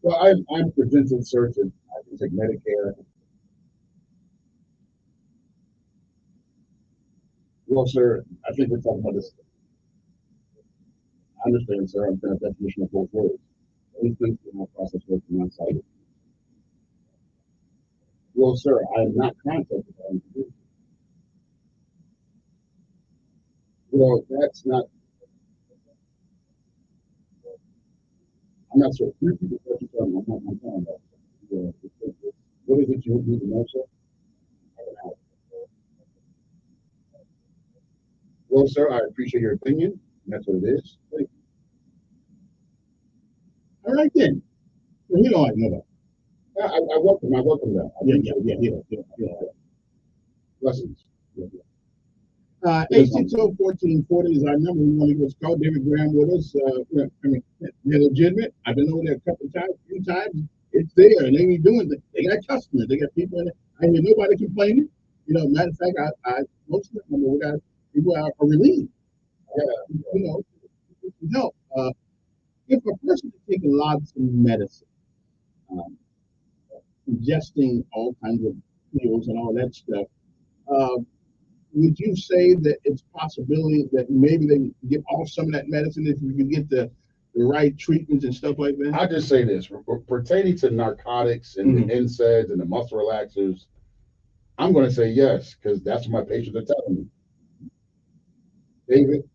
Well, I'm credentialed surgeon. I can take Medicare. Well, sir, I think we're talking about this. I understand, sir. I'm trying to definition of both words. Anything in my process works from one side. Well, sir, I am not contacted by individuals. Well, that's not. I'm not sure. What you're talking about. I'm talking about. What is it you need to know, sir? Well, sir, I appreciate your opinion. That's what it is. Thank you. All right, then. Well, you know I know that. I welcome that. Yeah. Blessings. Yeah. 860-1440 is our number. We want to get called. David Graham with us. They're legitimate. I've been over there a couple of times, a few times. It's there, and they be doing it. They got customers. They got people in there. I hear nobody complaining. Matter of fact, I most of the time we got people are relieved. Help. If a person is taking lots of medicine, ingesting all kinds of pills and all that stuff, would you say that it's possibility that maybe they can get off some of that medicine if you can get the right treatments and stuff like that? I'll just say this, pertaining to narcotics and the NSAIDs and the muscle relaxers, I'm going to say yes, because that's what my patients are telling me. David,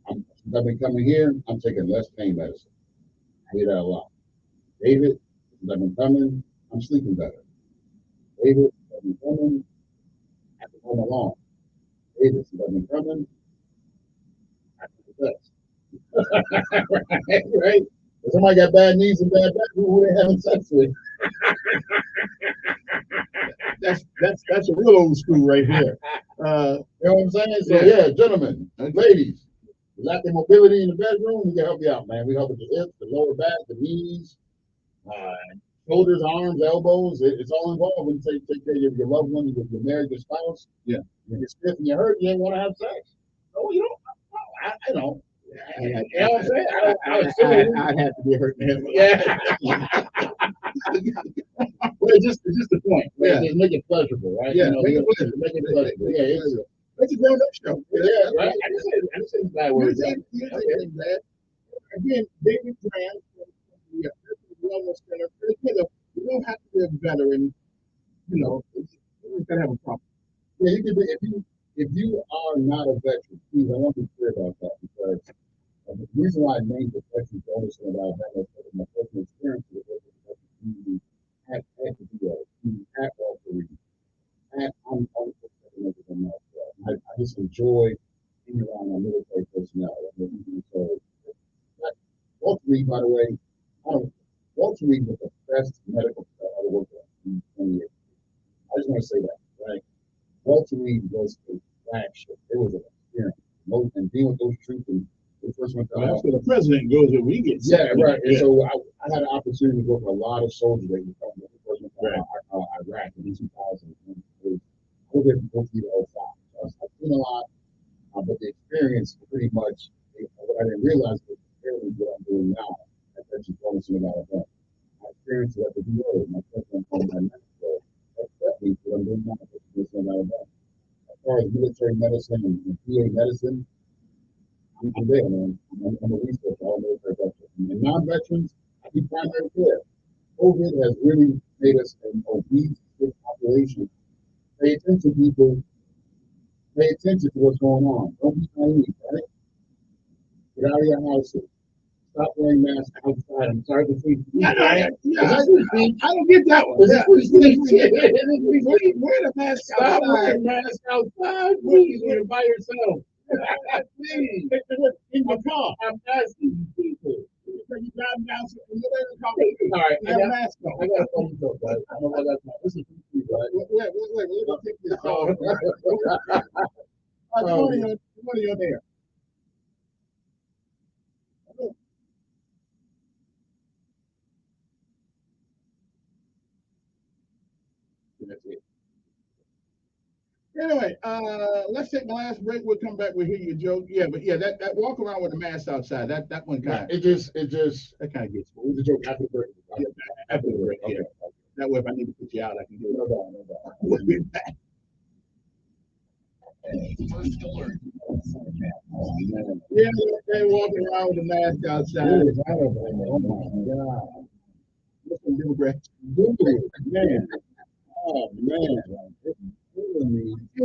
since I've been coming here, I'm taking less pain medicine. I hear that a lot. David, since I've been coming, I'm sleeping better. David, since I've been coming, I can home alone. David, since I've been coming, I can sex. Right? If somebody got bad knees and bad back, who they having sex with? That's a real old school right here. You know what I'm saying? So yeah, gentlemen and ladies, lack of mobility in the bedroom, we can help you out, man. We help with the hips, the lower back, the knees, shoulders, arms, elbows. It's all involved when you take care of your loved one, your married, your spouse. Yeah. You're stiff and you're hurt, you ain't want to have sex. No, you don't. I don't. You know what I'm saying? I'd have to be hurt. Yeah. Well, it's just the point. Right? Yeah. Just make it pleasurable, right? Yeah. You know, make it pleasurable. Yeah. It's a grown-up show. Yeah, right. I just say bad words. Again, David Grant from the Wellness Center. You don't have to be a veteran. You know, you're gonna have a problem. Yeah, you can be if you are not a veteran. Please, I want to be clear about that because the reason why I named the veteran bonus about that is my personal experience with the veteran community at the VA, at all three. I just enjoy being around my military personnel. So, Walter Reed, by the way, Walter Reed was the best medical staff I ever worked with in 20 years. I just want to say that, right? Walter Reed was a flagship. It was an experience. And being with those troops, and the first one. That's where the president goes when we get sick. Yeah, right. And so I had an opportunity to work with a lot of soldiers that were coming the first one Iraq in 2000. I was there from 2005. So I've seen a lot, but the experience pretty much, what I didn't realize was what I'm doing now. I actually told me about it. My experience at the VA, my president on my medical, that means what I'm doing now. As far as military medicine and PA medicine, I'm there, man. I'm a researcher, all military veterans. And non-veterans, I do primary care. COVID has really made us an obese population. Pay attention, people. Pay attention to what's going on. Don't be naive, right? Get out of your houses. Stop wearing masks outside. I'm sorry to say. I don't get that one. Wear the mask outside. Stop wearing masks outside. Please, wear it by yourself. Please. In your car. I'm asking people. You drive down to the all right, I got a mask on. I got a phone call, guys. I don't know what that's This is free, right? Wait. We're going to take this call. What are you there? That's it. Anyway, let's take the last break. We'll come back. We'll hear your joke. Yeah, but yeah, that walk around with the mask outside, that one kind of it just that kind of gets me. It was a joke after the break. Yeah, after the break. Okay. Yeah. That way, if I need to put you out, I can do it. No doubt. We'll be back. First alert. Yeah, they walking around with the mask outside. Oh my God. Listen, Democrat. Man. Oh man. And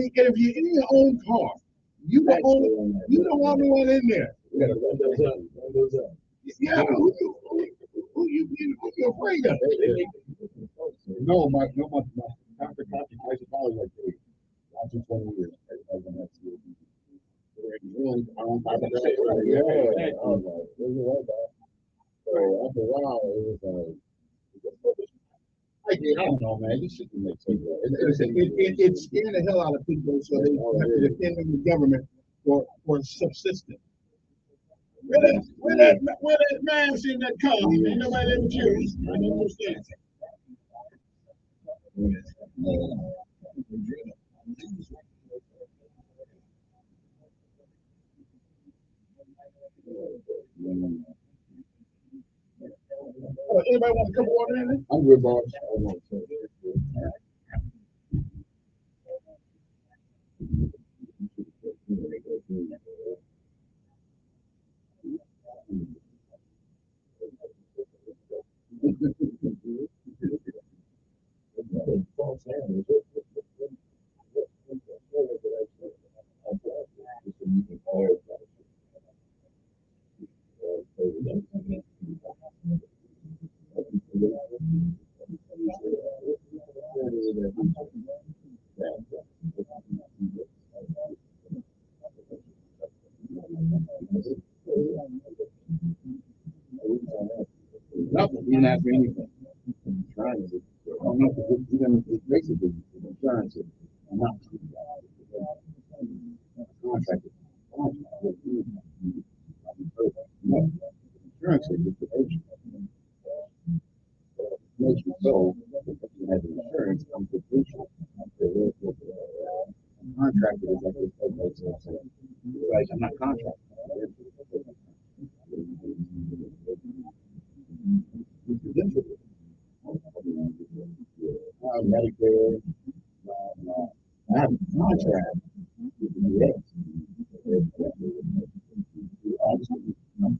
if you're in your own car, you the only one in there. You gotta run those up. Yeah, who you afraid of? No, my Dr. Coffee twice a college like this. After 20 years. So after a while, it was I don't know, man. This shit can make sense. It's scaring the hell out of people, so they have to depend on the government for subsistence. Where that mask in that car? Ain't nobody ever choose. I don't understand. Anybody want a cup of water in it? I'm good, boss. Nothing. You didn't ask me anything. I'm trying to. I don't know if it's basically insurance. I'm not. Contracted. expensive with the ocean. Makes you so, if you have insurance, comes with insurance. Contracted is like this, like I'm not contracted. Medicare, I have a contract. Yes.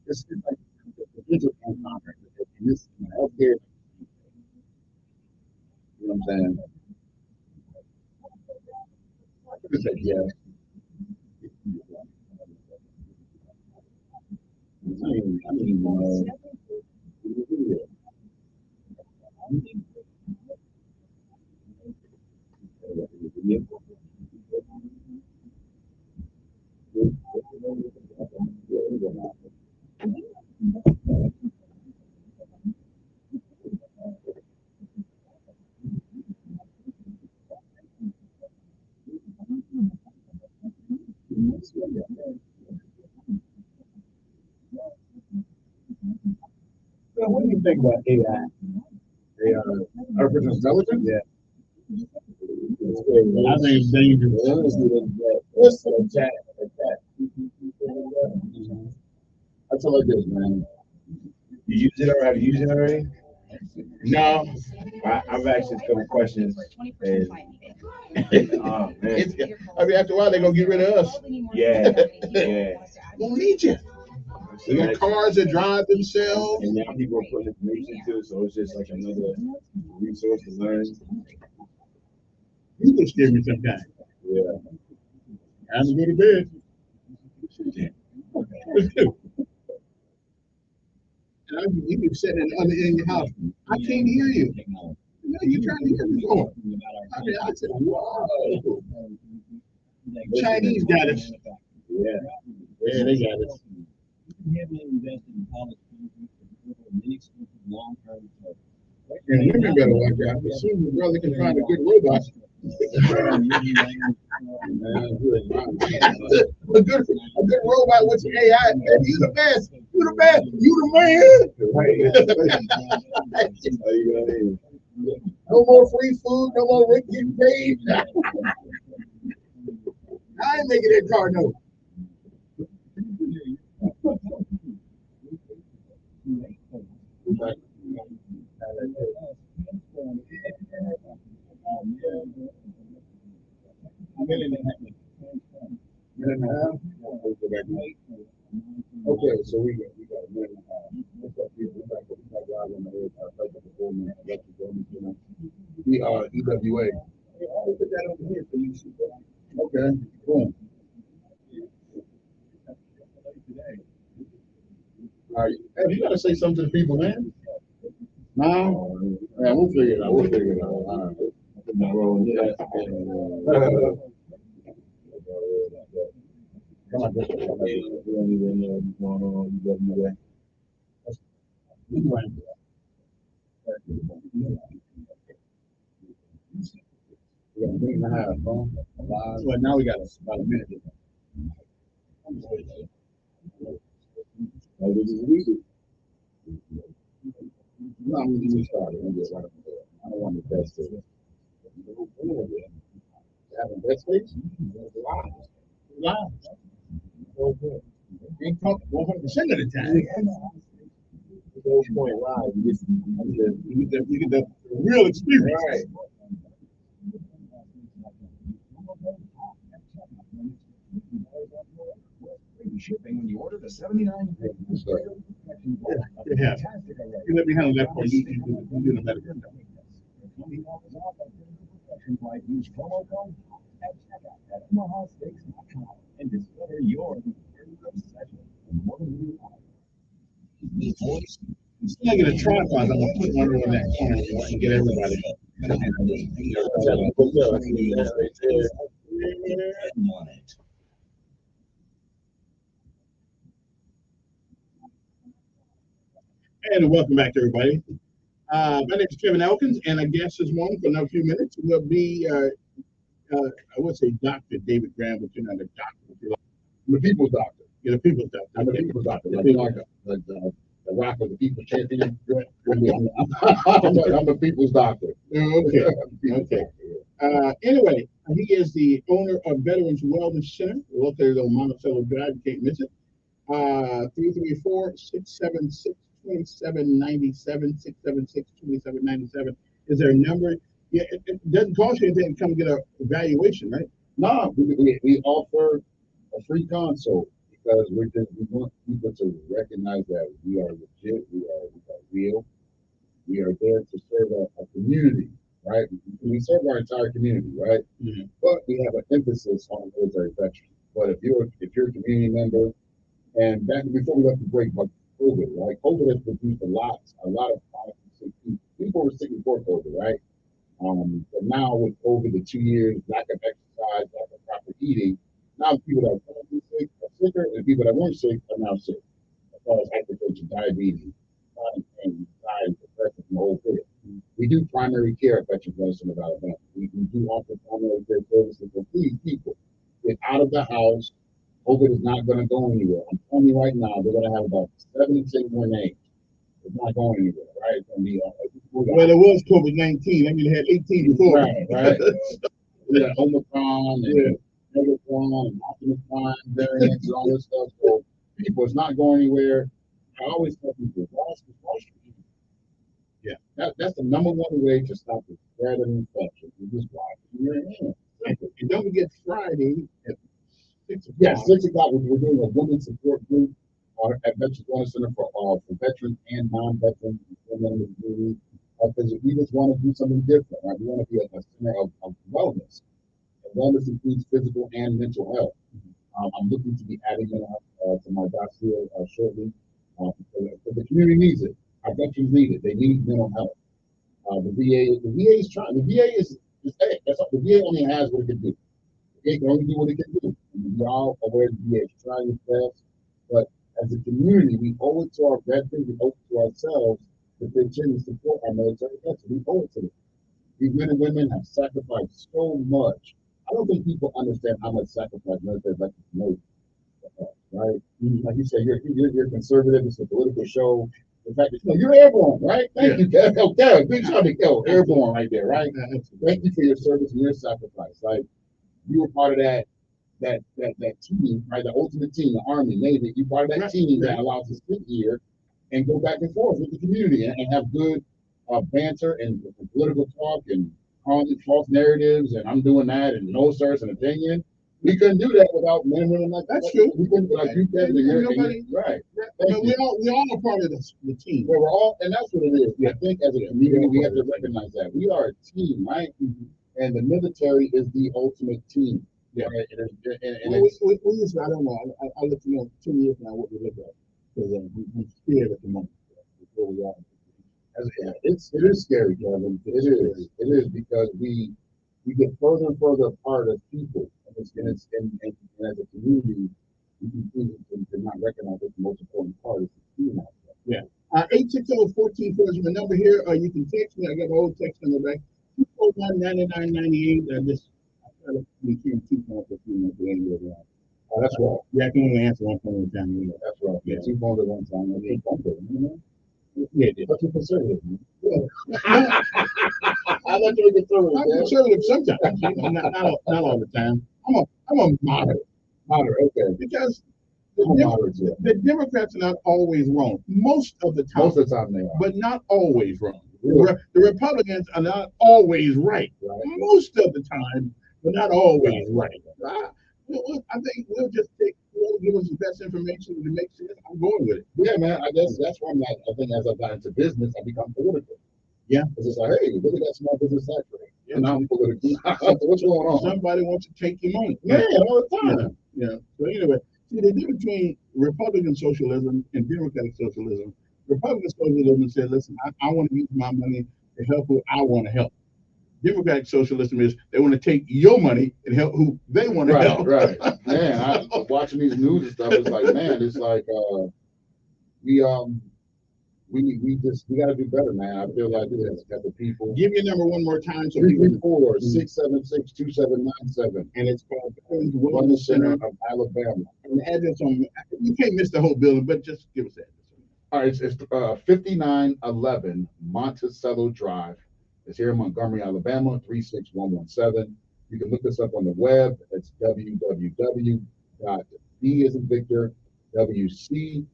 This is like the digital contract. And this healthcare, you know what I'm saying? I could say yes. I mean, So what do you think about AI? Artificial intelligence? Yeah. I think it's dangerous. What's the chat? I tell like this, man. You use it or have you used it already? No. I've asked a couple questions. And, oh, man. I mean, after a while, they're going to get rid of us. Yeah. Yeah. Won't need you. We got cars that drive themselves. And now people are putting information into it, so it's just like another resource to learn. You can scare me sometimes. Yeah. I'm going to bed. You can sit in the other end of your house. I can't hear you. You're trying to hear me going. I mean, I said, whoa. Chinese got us. Yeah. Yeah, they got us. Heavily invested in college inexpensive long-term. And women better watch out. As soon as the brother can find a good robot. a good robot with some AI. You the best. You the best. You the man. No more free food. No more Rick getting paid. I ain't making that car no. Okay, so we got a minute and a half. What's up, people? We are EWA. I'll put that over here for you. Okay, cool. All right, hey, you gotta say something to the people, man. No, yeah, we'll figure it out. We'll figure it out. All right. Come on, we don't even know what's going on. EWA. We got a minute and a half, huh? Well, now we got about a minute. Oh, this is easy. No, I'm going to start it. I don't want the best of it. Having best face? Live. Okay. Ain't talk 100% of the time. The whole point live. You get the real experience. Right. Shipping when you order the 79. Yeah. You let me handle that for you. You do the medical. Use promo code at checkout at omahasteaks.com and discover your obsession. Instead of getting a tripod, I'm gonna put one over in that corner and get everybody. And welcome back to everybody. My name is Kevin Elkins, and our guest this morning for another few minutes will be, I would say Dr. David Graham, but you're not a doctor. The people's doctor. You're the people's doctor. I'm the people's doctor. The Rock of the People's Champion. I'm the people's doctor. Okay. Okay. Anyway, he is the owner of Veterans Wellness Center, located on Monticello Drive. You can't miss it. 334-676-2797, 676-2797 is their number. Yeah, it doesn't cost you anything to come get an evaluation, right? No, we offer a free consult because we want people to recognize that we are legit, we are real, we are there to serve a community, right? We serve our entire community, right? Mm-hmm. But we have an emphasis on military veterans. But if you're a community member, and back before we left the break, but COVID, right? COVID has produced a lot of chronic sick people. People were sick before COVID, right? But now with COVID, the 2 years, lack of exercise, lack of proper eating, now people that are currently sick are sicker, and people that weren't sick are now sick. As far as hypertension, diabetes, chronic pain, anxiety, depression, and the whole bit. We do primary care at Veterans Medicine of Alabama. We do offer primary care services for please people. Get out of the house. COVID is not going to go anywhere. I'm telling you right now, they're going to have about 7 to 10 more names. It's not going anywhere, right? It's going to be well, it was COVID-19. I mean, it had 18 before. Right. We had Omicron and Omicron and Omicron variants and all this stuff. So people, it's not going anywhere. I always tell people, wash your hands. Yeah, that's the number one way to stop the spread of infection. You just wash your hands. And don't forget Friday at 6 o'clock. Yeah, 6 o'clock. We're doing a women's support group at Veterans Wellness Center for veterans and non-veterans because we just want to do something different. Right? We want to be a center of wellness. And wellness includes physical and mental health. I'm looking to be adding that to my dossier shortly because the community needs it. Our veterans need it. They need mental health. The VA is trying. The VA is hey, that's all. The VA only has what it can do. The VA can only do what it can do. And we all aware the VA is trying its best, but as a community, we owe it to our veterans, we owe it to ourselves to continue to support our military veterans. We owe it to them. These men and women have sacrificed so much. I don't think people understand how much sacrifice military veterans make. Right? Like you said, you're conservative. It's a political show. In fact, you're airborne, right? Thank you, Kev. Kev, big shout to Kev. Airborne right there, right? Thank you for your service and your sacrifice. Like you were part of that team, right? The ultimate team, the Army, Navy. You're part of that team that allows us to sit here and go back and forth with the community and have good banter and political talk and calling false narratives. And I'm doing that and no search and opinion. We couldn't do that without men and women like that. That's true. We couldn't like you, Kevin. Right. But we all are part of the team. Well, we're all, and that's what it is. I think as a community, we have to recognize that we are a team, right? And the military is the ultimate team. Yeah. Right? I don't know. I'll let you know 2 years now what we look at because we're scared at the moment. Where we are. It is scary, Kevin. It is because we get further and further apart as people. And as a community, we continue to not recognize that the most important part is the team aspect. Yeah. 860-1440 is my number here. You can text me. I got my old text number back. 241-9998. I try to become 2 phones at that's right. Yeah, I can only answer one phone at a time. That's right. Yeah, 2 phones at one time. Yeah, but you're conservative. I let you conservative. I'm conservative sometimes. Not all the time. I'm a moderate. Okay. Because the Democrats are not always wrong. Most of the time they are. But not always wrong. The Republicans are not always right. Most of the time, but not always right. I think we'll just give us the best information to make sense. I'm going with it. Yeah, man. I guess that's why I think as I got into business, I become political. Yeah. Because it's like, hey, look at that small business sector. Yeah. And now I'm political. What's going on? Somebody wants to take your money. Man, all the time. Yeah. So anyway, see the difference between Republican socialism and Democratic socialism. Republican socialism says, listen, I want to use my money to help who I want to help. Democratic socialism is they want to take your money and help who they want to help. Right. Man, I'm watching these news and stuff. It's like, man, it's like we got to do better, man. I feel like this as the people. Give your number one more time. So 334-676-2797, and it's called Veterans Wellness Center of Alabama. And the address on you can't miss the whole building, but just give us that. All right, it's 5911 Monticello Drive. It's here in Montgomery, Alabama, 36117. You can look us up on the web. It's www.b as in Victor, WC,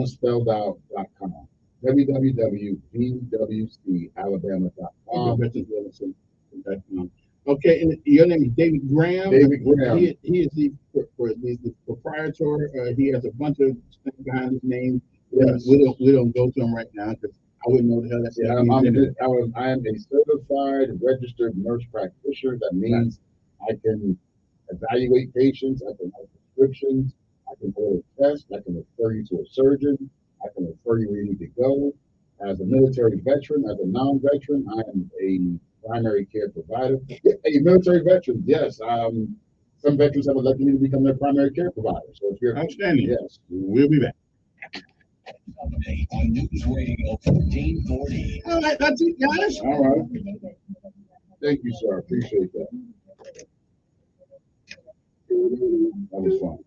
spelled out.com. www.bwcalabama.com. Okay, and your name is David Graham. David Graham. He is the proprietor. He has a bunch of stuff behind his name. Yes. We don't go to him right now because I wouldn't know the hell that's. Yeah, I am a certified registered nurse practitioner. That means I can evaluate patients, I can write prescriptions, I can order tests, I can refer you to a surgeon, I can refer you where you need to go. As a military veteran, as a non-veteran, I am a primary care provider. A military veteran, yes. Some veterans have elected me to become their primary care provider. So if you're outstanding, yes, we'll be back. Update on News Radio 1440. All right, that's it, guys. All right. Thank you, sir. I appreciate that. That was fun.